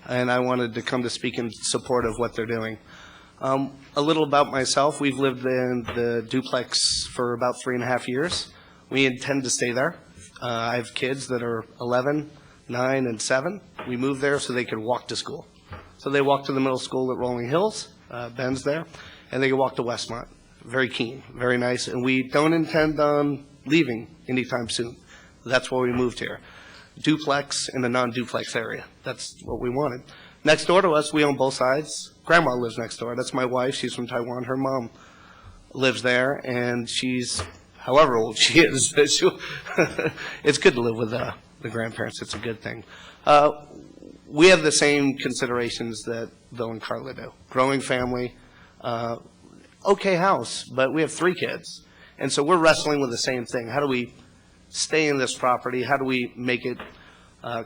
N: And I wanted to come to speak in support of what they're doing. A little about myself. We've lived in the duplex for about 3.5 years. We intend to stay there. I have kids that are 11, 9, and 7. We moved there so they could walk to school. So they walk to the middle school at Rolling Hills, Ben's there, and they can walk to Westmont. Very keen, very nice, and we don't intend on leaving anytime soon. That's why we moved here. Duplex in the non-duplex area. That's what we wanted. Next door to us, we own both sides. Grandma lives next door. That's my wife. She's from Taiwan. Her mom lives there, and she's, however old she is, it's good to live with the grandparents. It's a good thing. We have the same considerations that Bill and Carla do. Growing family, okay house, but we have 3 kids. And so we're wrestling with the same thing. How do we stay in this property? How do we make it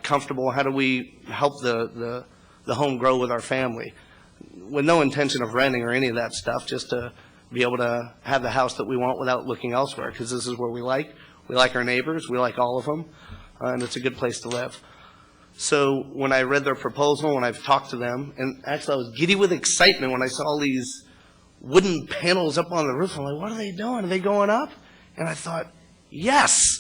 N: comfortable? How do we help the home grow with our family? With no intention of renting or any of that stuff, just to be able to have the house that we want without looking elsewhere, because this is where we like. We like our neighbors. We like all of them. And it's a good place to live. So when I read their proposal, when I've talked to them, and actually I was giddy with excitement when I saw all these wooden panels up on the roof. I'm like, what are they doing? Are they going up? And I thought, yes,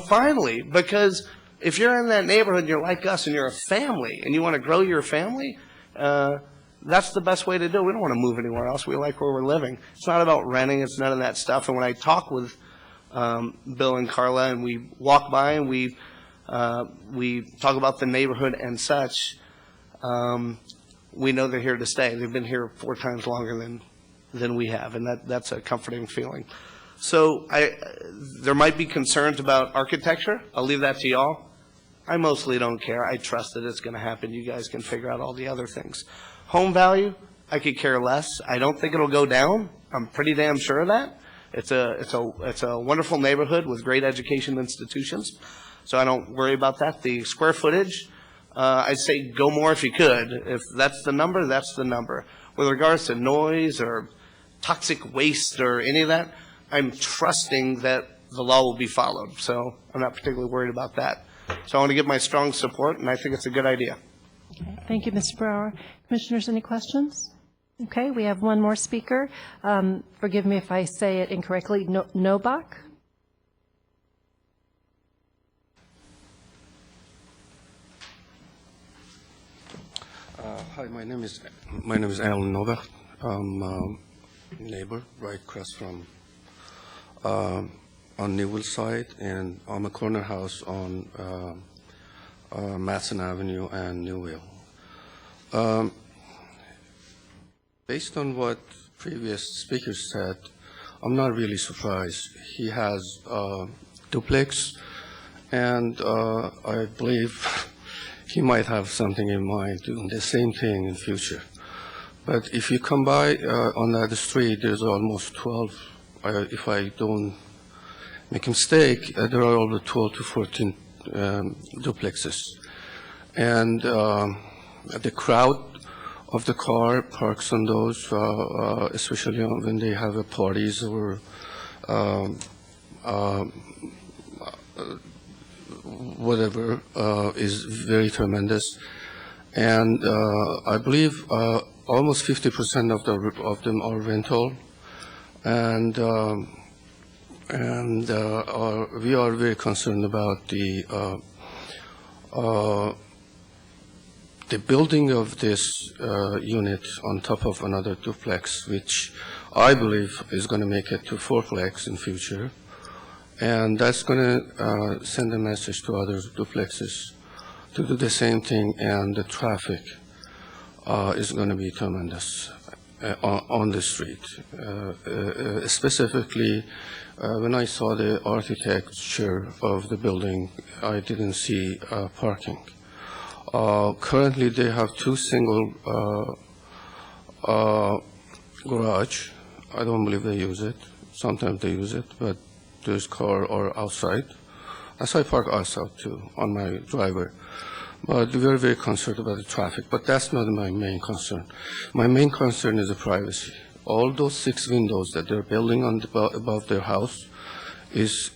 N: finally, because if you're in that neighborhood and you're like us and you're a family and you want to grow your family, that's the best way to do it. We don't want to move anywhere else. We like where we're living. It's not about renting. It's none of that stuff. And when I talk with Bill and Carla and we walk by and we talk about the neighborhood and such, we know they're here to stay. They've been here 4 times longer than we have, and that's a comforting feeling. So there might be concerns about architecture. I'll leave that to y'all. I mostly don't care. I trust that it's going to happen. You guys can figure out all the other things. Home value, I could care less. I don't think it'll go down. I'm pretty damn sure of that. It's a wonderful neighborhood with great education institutions, so I don't worry about that. The square footage, I'd say go more if you could. If that's the number, that's the number. With regards to noise or toxic waste or any of that, I'm trusting that the law will be followed. So I'm not particularly worried about that. So I want to give my strong support, and I think it's a good idea.
A: Okay, thank you, Mr. Brower. Commissioners, any questions? Okay, we have one more speaker. Forgive me if I say it incorrectly. Nobach?
O: Hi, my name is Alan Novak. I'm a neighbor right across from on Newell side, and I'm a corner house on Matson Avenue and Newville. Based on what previous speakers said, I'm not really surprised. He has duplex, and I believe he might have something in mind doing the same thing in future. But if you come by on that street, there's almost 12, if I don't make a mistake, there are over 12 to 14 duplexes. And the crowd of the car parks on those, especially when they have parties or whatever, is very tremendous. And I believe almost 50% of them are rental, and we are very concerned about the building of this unit on top of another duplex, which I believe is going to make it to fourplex in future, and that's going to send a message to other duplexes to do the same thing, and the traffic is going to be tremendous on the street. Specifically, when I saw the architecture of the building, I didn't see parking. Currently, they have two single garage. I don't believe they use it. Sometimes they use it, but there's car or outside. So I park outside too on my driveway. But we're very concerned about the traffic. But that's not my main concern. My main concern is the privacy. All those 6 windows that they're building on above their house is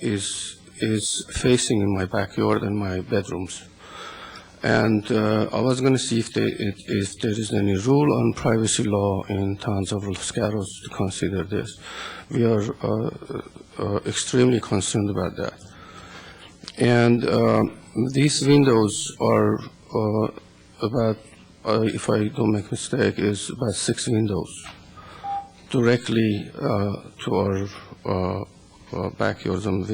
O: facing in my backyard and my bedrooms. And I was going to see if there is any rule on privacy law in towns of Los Gatos to consider this. We are extremely concerned about that. And these windows are about, if I don't make a mistake, is about 6 windows directly to our backyards and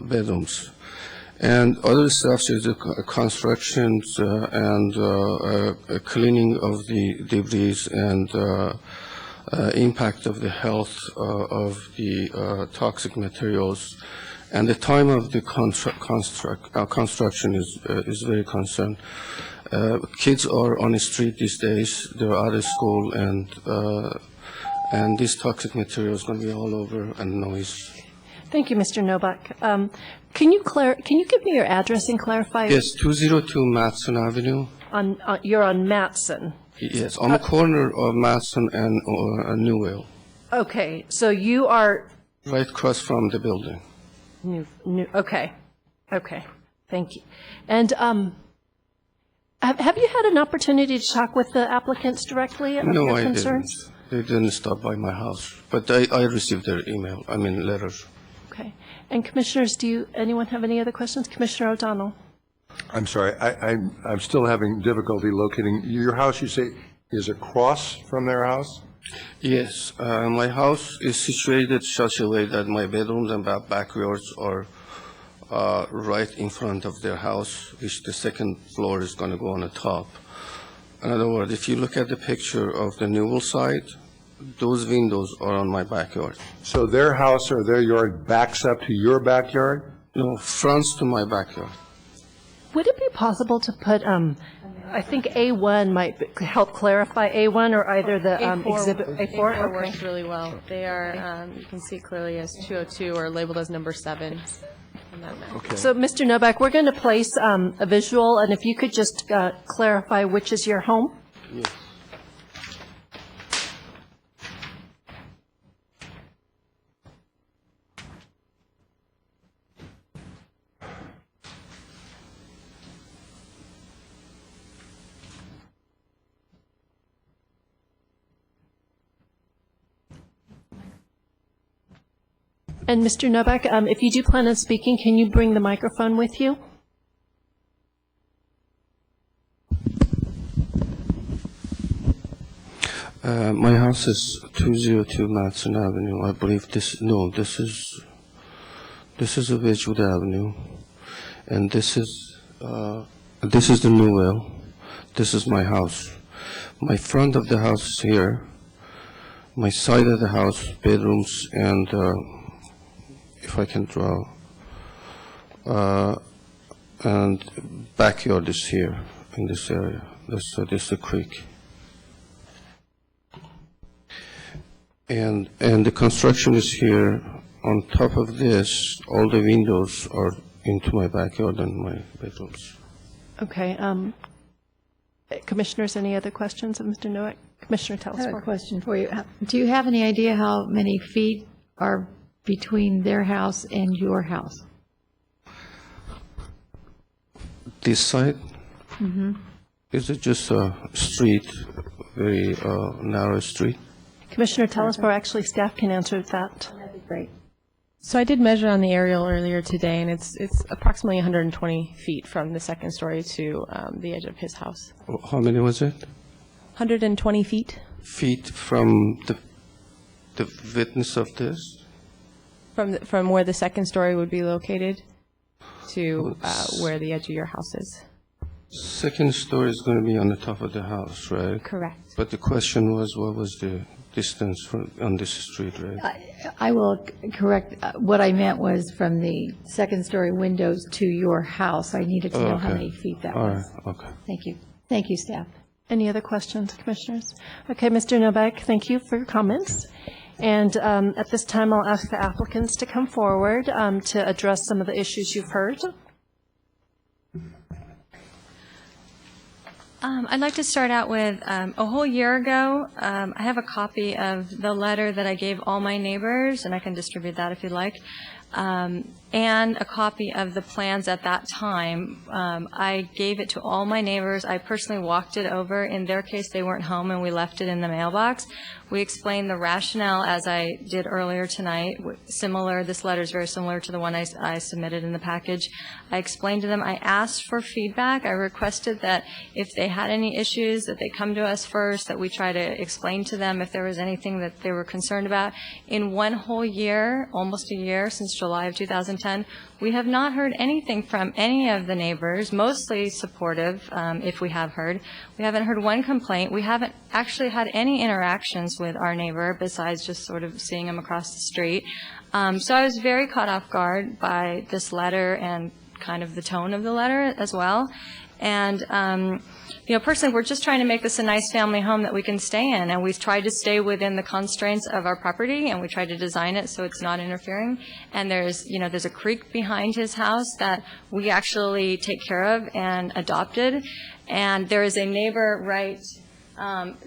O: bedrooms. And other stuff is constructions and cleaning of the debris and impact of the health of the toxic materials. And the time of the construction is very concerned. Kids are on the street these days. They're out of school, and these toxic materials going to be all over and noise.
A: Thank you, Mr. Novak. Can you give me your address and clarify?
O: Yes, 202 Matson Avenue.
A: You're on Matson.
O: Yes, on the corner of Matson and Newville.
A: Okay, so you are
O: right across from the building.
A: Okay, thank you. And have you had an opportunity to talk with the applicants directly about
O: No,
A: your
O: I
A: concerns?
O: didn't. They didn't stop by my house, but I received their letters.
A: Okay. And commissioners, anyone have any other questions? Commissioner O'Donnell.
F: I'm sorry, I'm still having difficulty locating, your house, you say, is across from their house?
O: Yes, my house is situated such a way that my bedrooms and backyards are right in front of their house, which the second floor is going to go on the top. In other words, if you look at the picture of the Newell side, those windows are on my backyard.
F: So their house or their yard backs up to your backyard?
O: No, fronts to my backyard.
A: Would it be possible to put, I think A1 might help clarify A1 or either the exhibit A4?
J: A4 works really well. They are, you can see clearly as 202 or labeled as number 7 on that map.
F: Okay.
A: So, Mr. Novak, we're going to place a visual, and if you could just clarify which is your home?
O: Yes.
A: And Mr. Novak, if you do plan on speaking, can you bring the microphone with you?
O: My house is 202 Matson Avenue. I believe this is Wedgwood Avenue. And this is the new well. This is my house. My front of the house is here. My side of the house, bedrooms, and if I can draw, and backyard is here in this area. This is the creek. And the construction is here. On top of this, all the windows are into my backyard and my bedrooms.
A: Okay. Commissioners, any other questions of Mr. Noack? Commissioner
E: I have
A: Telesfor.
E: a question for you. Do you have any idea how many feet are between their house and your house?
O: This side,
E: Mm-hmm.
O: is it just a street, very narrow street?
A: Commissioner Telesfor, actually, staff can answer that.
E: That'd be great.
J: So I did measure on the aerial earlier today, and it's approximately 120 feet from the second story to the edge of his house.
O: How many was it?
J: 120 feet
O: Feet from the width of this?
J: from where the second story would be located to where the edge of your house is.
O: Second story is going to be on the top of the house, right?
J: Correct.
O: But the question was, what was the distance on this street, right?
E: I will correct, what I meant was from the second-story windows to your house. I needed to know how
O: Okay.
E: many feet that
O: All
E: was.
O: right, okay.
E: Thank you. Thank you, staff.
A: Any other questions, Commissioners? Okay, Mr. Novak, thank you for your comments. And at this time, I'll ask the applicants to come forward to address some of the issues you've heard.
K: I'd like to start out with, a whole year ago, I have a copy of the letter that I gave all my neighbors, and I can distribute that if you'd like, and a copy of the plans at that time. I gave it to all my neighbors. I personally walked it over. In their case, they weren't home, and we left it in the mailbox. We explained the rationale, as I did earlier tonight. Similar, this letter is very similar to the one I submitted in the package. I explained to them, I asked for feedback. I requested that if they had any issues, that they come to us first, that we try to explain to them if there was anything that they were concerned about. In one whole year, almost a year, since July of 2010, we have not heard anything from any of the neighbors, mostly supportive, if we have heard. We haven't heard one complaint. We haven't actually had any interactions with our neighbor besides just sort of seeing him across the street. So I was very caught off guard by this letter and kind of the tone of the letter as well. And, personally, we're just trying to make this a nice family home that we can stay in, and we've tried to stay within the constraints of our property, and we tried to design it so it's not interfering. And there's a creek behind his house that we actually take care of and adopted, and there is a neighbor right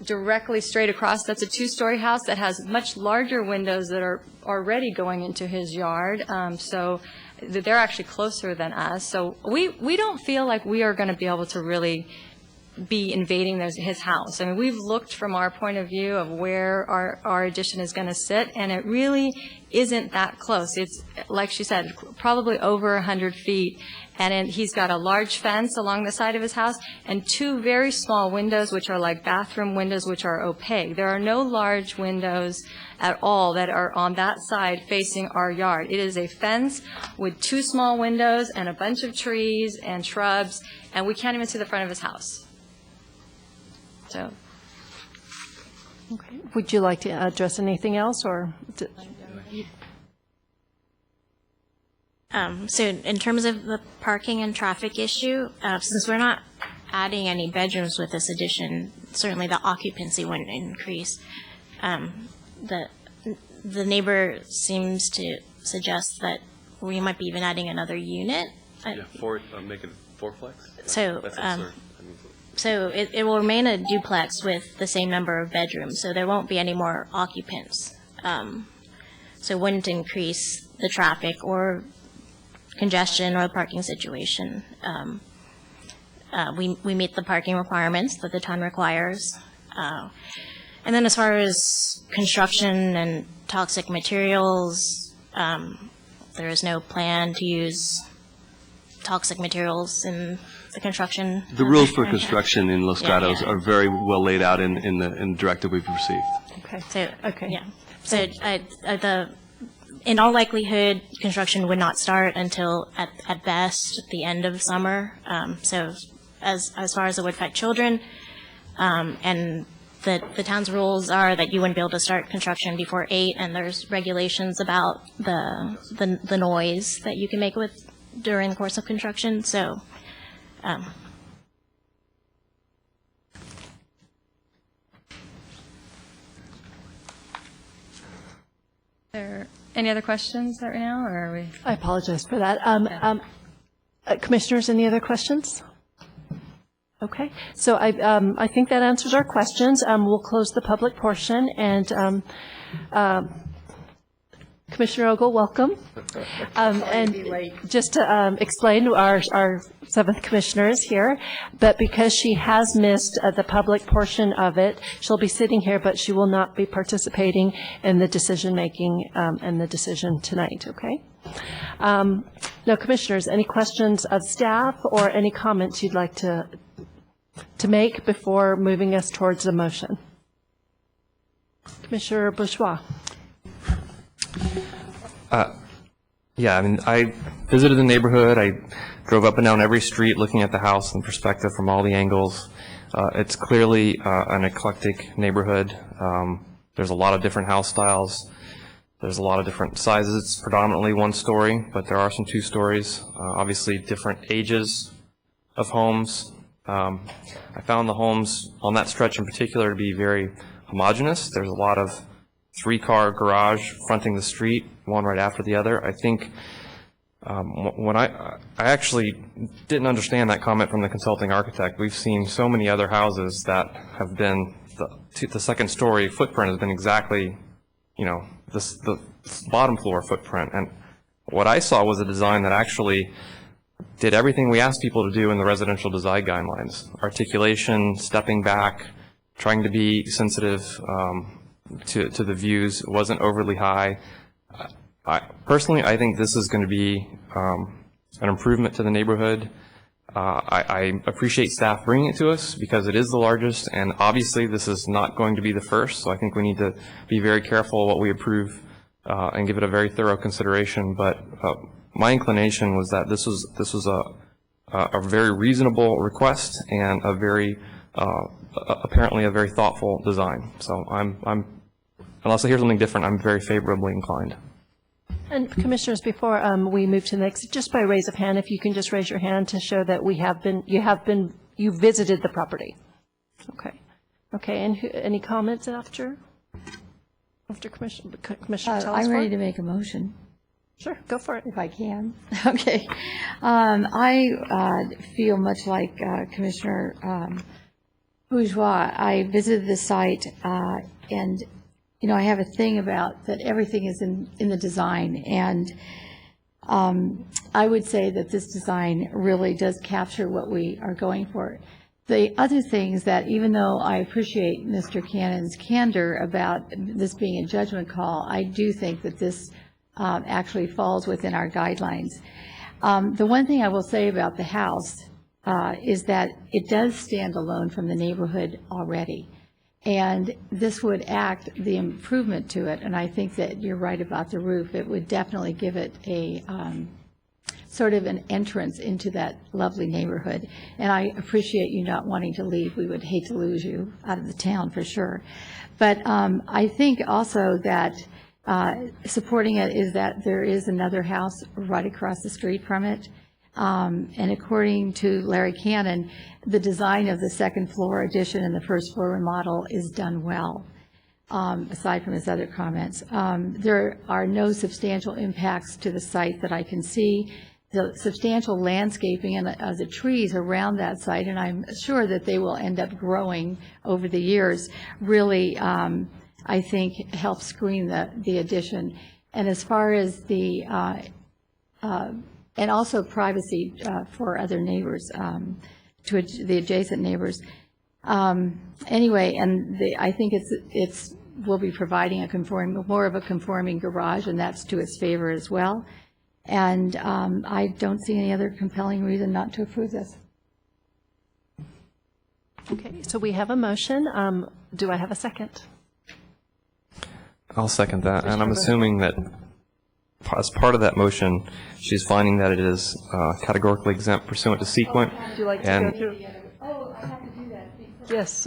K: directly straight across. That's a two-story house that has much larger windows that are already going into his yard, so they're actually closer than us. So we don't feel like we are going to be able to really be invading his house. I mean, we've looked from our point of view of where our addition is going to sit, and it really isn't that close. It's, like she said, probably over 100 feet, and he's got a large fence along the side of his house and two very small windows, which are like bathroom windows, which are opaque. There are no large windows at all that are on that side facing our yard. It is a fence with two small windows and a bunch of trees and shrubs, and we can't even see the front of his house. So,
A: Okay. Would you like to address anything else, or?
M: So in terms of the parking and traffic issue, since we're not adding any bedrooms with this addition, certainly the occupancy wouldn't increase. The neighbor seems to suggest that we might be even adding another unit.
L: Yeah, make it fourplex?
M: So,
L: That's absurd.
M: So it will remain a duplex with the same number of bedrooms, so there won't be any more occupants. So it wouldn't increase the traffic or congestion or the parking situation. We meet the parking requirements that the town requires. And then as far as construction and toxic materials, there is no plan to use toxic materials in the construction.
L: The rules for construction in Los Gatos are very well laid out in the directive we've received.
A: Okay.
M: So,
A: Okay.
M: yeah. So in all likelihood, construction would not start until at best the end of summer. So as far as it would affect children, and the town's rules are that you wouldn't be able to start construction before 8, and there's regulations about the noise that you can make during the course of construction. So.
K: There any other questions right now, or are we?
A: I apologize for that. Commissioners, any other questions? Okay, so I think that answers our questions. We'll close the public portion, and Commissioner Ogle, welcome. And just to explain, our 7th commissioner is here, but because she has missed the public portion of it, she'll be sitting here, but she will not be participating in the decision-making and the decision tonight, okay? Now, commissioners, any questions of staff or any comments you'd like to make before moving us towards the motion? Commissioner Bourgeois.
C: Yeah, I mean, I visited the neighborhood. I drove up and down every street looking at the house in perspective from all the angles. It's clearly an eclectic neighborhood. There's a lot of different house styles. There's a lot of different sizes. It's predominantly 1 story, but there are some 2 stories. Obviously, different ages of homes. I found the homes on that stretch in particular to be very homogeneous. There's a lot of 3-car garage fronting the street, one right after the other. I think when I actually didn't understand that comment from the consulting architect. We've seen so many other houses that have been, the second story footprint has been exactly, the bottom floor footprint. And what I saw was a design that actually did everything we asked people to do in the residential design guidelines. Articulation, stepping back, trying to be sensitive to the views. It wasn't overly high. Personally, I think this is going to be an improvement to the neighborhood. I appreciate staff bringing it to us because it is the largest, and obviously this is not going to be the first, so I think we need to be very careful what we approve and give it a very thorough consideration. But my inclination was that this was a very reasonable request and a very apparently a very thoughtful design. So I'm unless I hear something different, I'm very favorably inclined.
A: And commissioners, before we move to the next, just by raise of hand, if you can just raise your hand to show that you visited the property. Okay, and any comments after Commissioner Telesford?
E: I'm ready to make a motion.
A: Sure, go for it.
E: If I can. Okay. I feel much like Commissioner Bourgeois. I visited the site, and I have a thing about that everything is in the design, and I would say that this design really does capture what we are going for. The other things that, even though I appreciate Mr. Cannon's candor about this being a judgment call, I do think that this actually falls within our guidelines. The one thing I will say about the house is that it does stand alone from the neighborhood already. And this would act the improvement to it, and I think that you're right about the roof. It would definitely give it a sort of an entrance into that lovely neighborhood. And I appreciate you not wanting to leave. We would hate to lose you out of the town for sure. But I think also that supporting it is that there is another house right across the street from it. And according to Larry Cannon, the design of the second floor addition and the first floor remodel is done well, aside from his other comments. There are no substantial impacts to the site that I can see. The substantial landscaping and the trees around that site, and I'm sure that they will end up growing over the years, really, I think, help screen the addition. And as far as and also privacy for other neighbors, to the adjacent neighbors. Anyway, and I think we'll be providing more of a conforming garage, and that's to its favor as well. And I don't see any other compelling reason not to approve this.
A: Okay, so we have a motion. Do I have a second?
C: I'll second that, and I'm assuming that as part of that motion, she's finding that it is categorically exempt pursuant to sequent.
A: Would you like to
C: and
A: go through? Oh, I have to do that. Yes.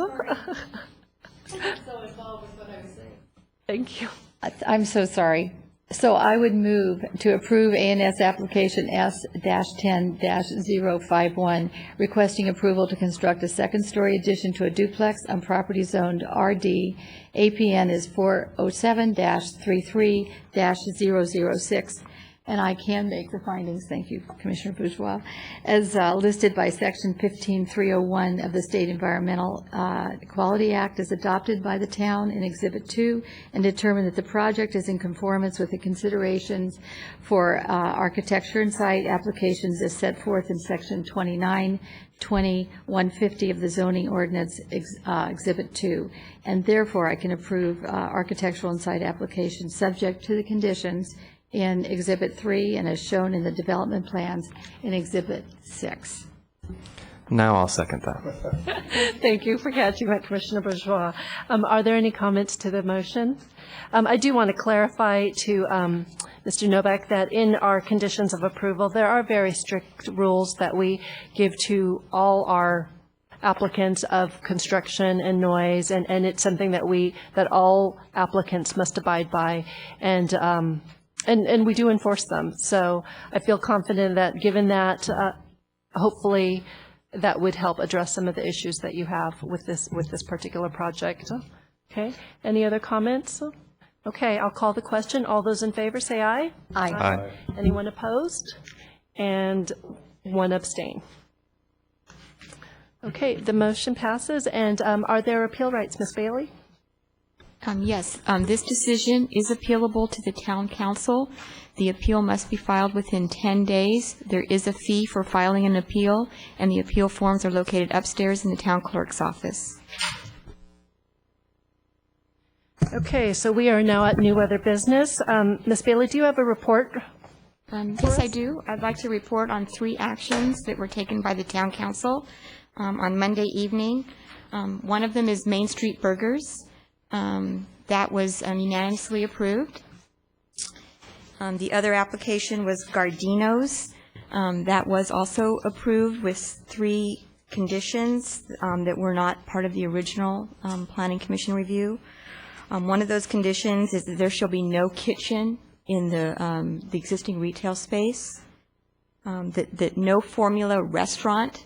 A: Thank you.
E: I'm so sorry. So I would move to approve ANS application S-10-051, requesting approval to construct a second-story addition to a duplex on property zoned RD. APN is 407-33-006. And I can make the findings, thank you, Commissioner Bourgeois, as listed by Section 15301 of the State Environmental Quality Act as adopted by the town in Exhibit 2, and determine that the project is in conformance with the considerations for architecture and site applications as set forth in Section 2920-150 of the zoning ordinance, Exhibit 2. And therefore, I can approve architectural and site applications subject to the conditions in Exhibit 3 and as shown in the development plans in Exhibit 6.
C: Now I'll second that.
A: Thank you for catching that, Commissioner Bourgeois. Are there any comments to the motion? I do want to clarify to Mr. Novak that in our conditions of approval, there are very strict rules that we give to all our applicants of construction and noise, and it's something that all applicants must abide by. And we do enforce them. So I feel confident that given that, hopefully that would help address some of the issues that you have with this particular project. Okay. Any other comments? Okay, I'll call the question. All those in favor say aye.
E: Aye.
C: Aye.
A: Anyone opposed? And one abstain. Okay, the motion passes. And are there appeal rights, Ms. Bailey?
B: Yes, this decision is appealable to the town council. The appeal must be filed within 10 days. There is a fee for filing an appeal, and the appeal forms are located upstairs in the town clerk's office.
A: Okay, so we are now at new other business. Ms. Bailey, do you have a report?
B: Yes, I do. I'd like to report on 3 actions that were taken by the town council on Monday evening. One of them is Main Street Burgers. That was unanimously approved. The other application was Gardino's. That was also approved with 3 conditions that were not part of the original Planning Commission review. One of those conditions is that there shall be no kitchen in the existing retail space, that no formula restaurant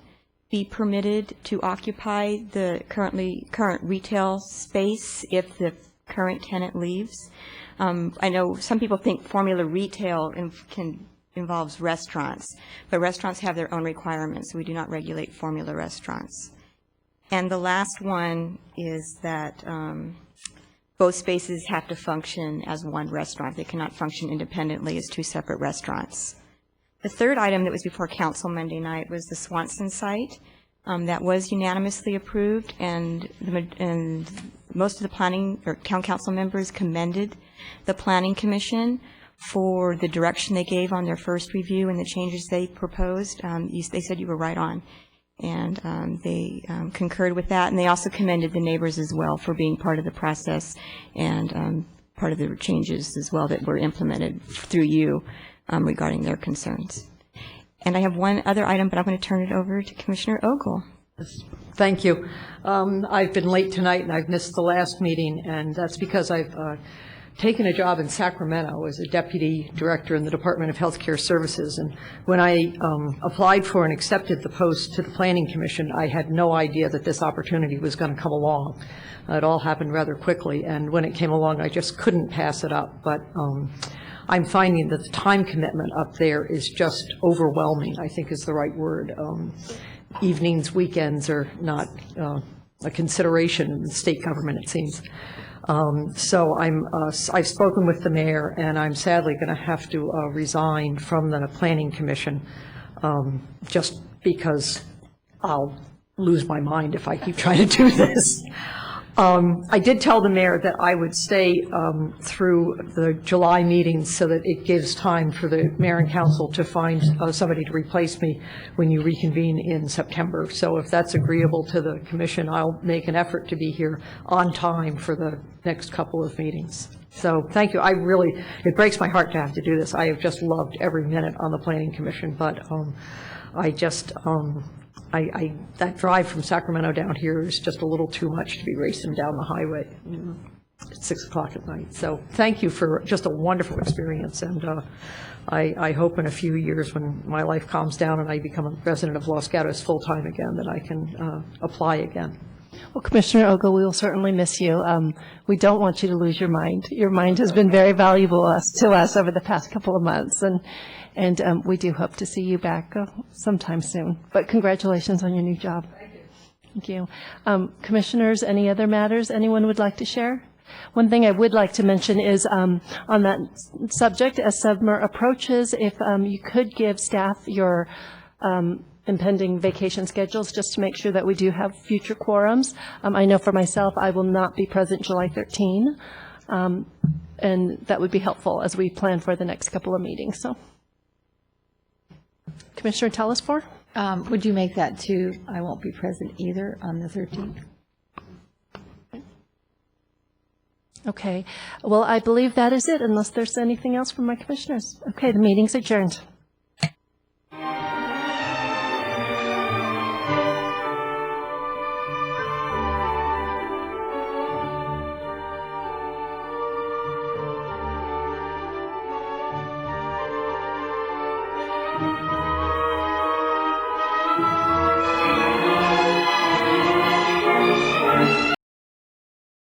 B: be permitted to occupy the current retail space if the current tenant leaves. I know some people think formula retail involves restaurants, but restaurants have their own requirements. We do not regulate formula restaurants. And the last one is that both spaces have to function as one restaurant. They cannot function independently as 2 separate restaurants. The third item that was before council Monday night was the Swanson site. That was unanimously approved, and most of the planning or town council members commended the Planning Commission for the direction they gave on their first review and the changes they proposed. They said you were right on, and they concurred with that, and they also commended the neighbors as well for being part of the process and part of the changes as well that were implemented through you regarding their concerns. And I have one other item, but I'm going to turn it over to Commissioner Ogle.
P: Thank you. I've been late tonight, and I've missed the last meeting, and that's because I've taken a job in Sacramento as a deputy director in the Department of Healthcare Services. And when I applied for and accepted the post to the Planning Commission, I had no idea that this opportunity was going to come along. It all happened rather quickly, and when it came along, I just couldn't pass it up. But I'm finding that the time commitment up there is just overwhelming, I think is the right word. Evenings, weekends are not a consideration in the state government, it seems. So I've spoken with the mayor, and I'm sadly going to have to resign from the Planning Commission just because I'll lose my mind if I keep trying to do this. I did tell the mayor that I would stay through the July meetings so that it gives time for the mayor and council to find somebody to replace me when you reconvene in September. So if that's agreeable to the commission, I'll make an effort to be here on time for the next couple of meetings. So thank you. I really, it breaks my heart to have to do this. I have just loved every minute on the Planning Commission, but that drive from Sacramento down here is just a little too much to be racing down the highway at 6 o'clock at night. So thank you for just a wonderful experience, and I hope in a few years when my life calms down and I become a resident of Los Gatos full-time again, that I can apply again.
A: Well, Commissioner Ogle, we will certainly miss you. We don't want you to lose your mind. Your mind has been very valuable to us over the past couple of months, and we do hope to see you back sometime soon. But congratulations on your new job. Thank you. Commissioners, any other matters anyone would like to share? One thing I would like to mention is on that subject, as summer approaches, if you could give staff your impending vacation schedules, just to make sure that we do have future quorums. I know for myself, I will not be present July 13, and that would be helpful as we plan for the next couple of meetings. So, Commissioner Telesfor?
E: Would you make that too? I won't be present either on the 13th.
A: Okay. Well, I believe that is it, unless there's anything else from my commissioners. Okay, the meeting's adjourned.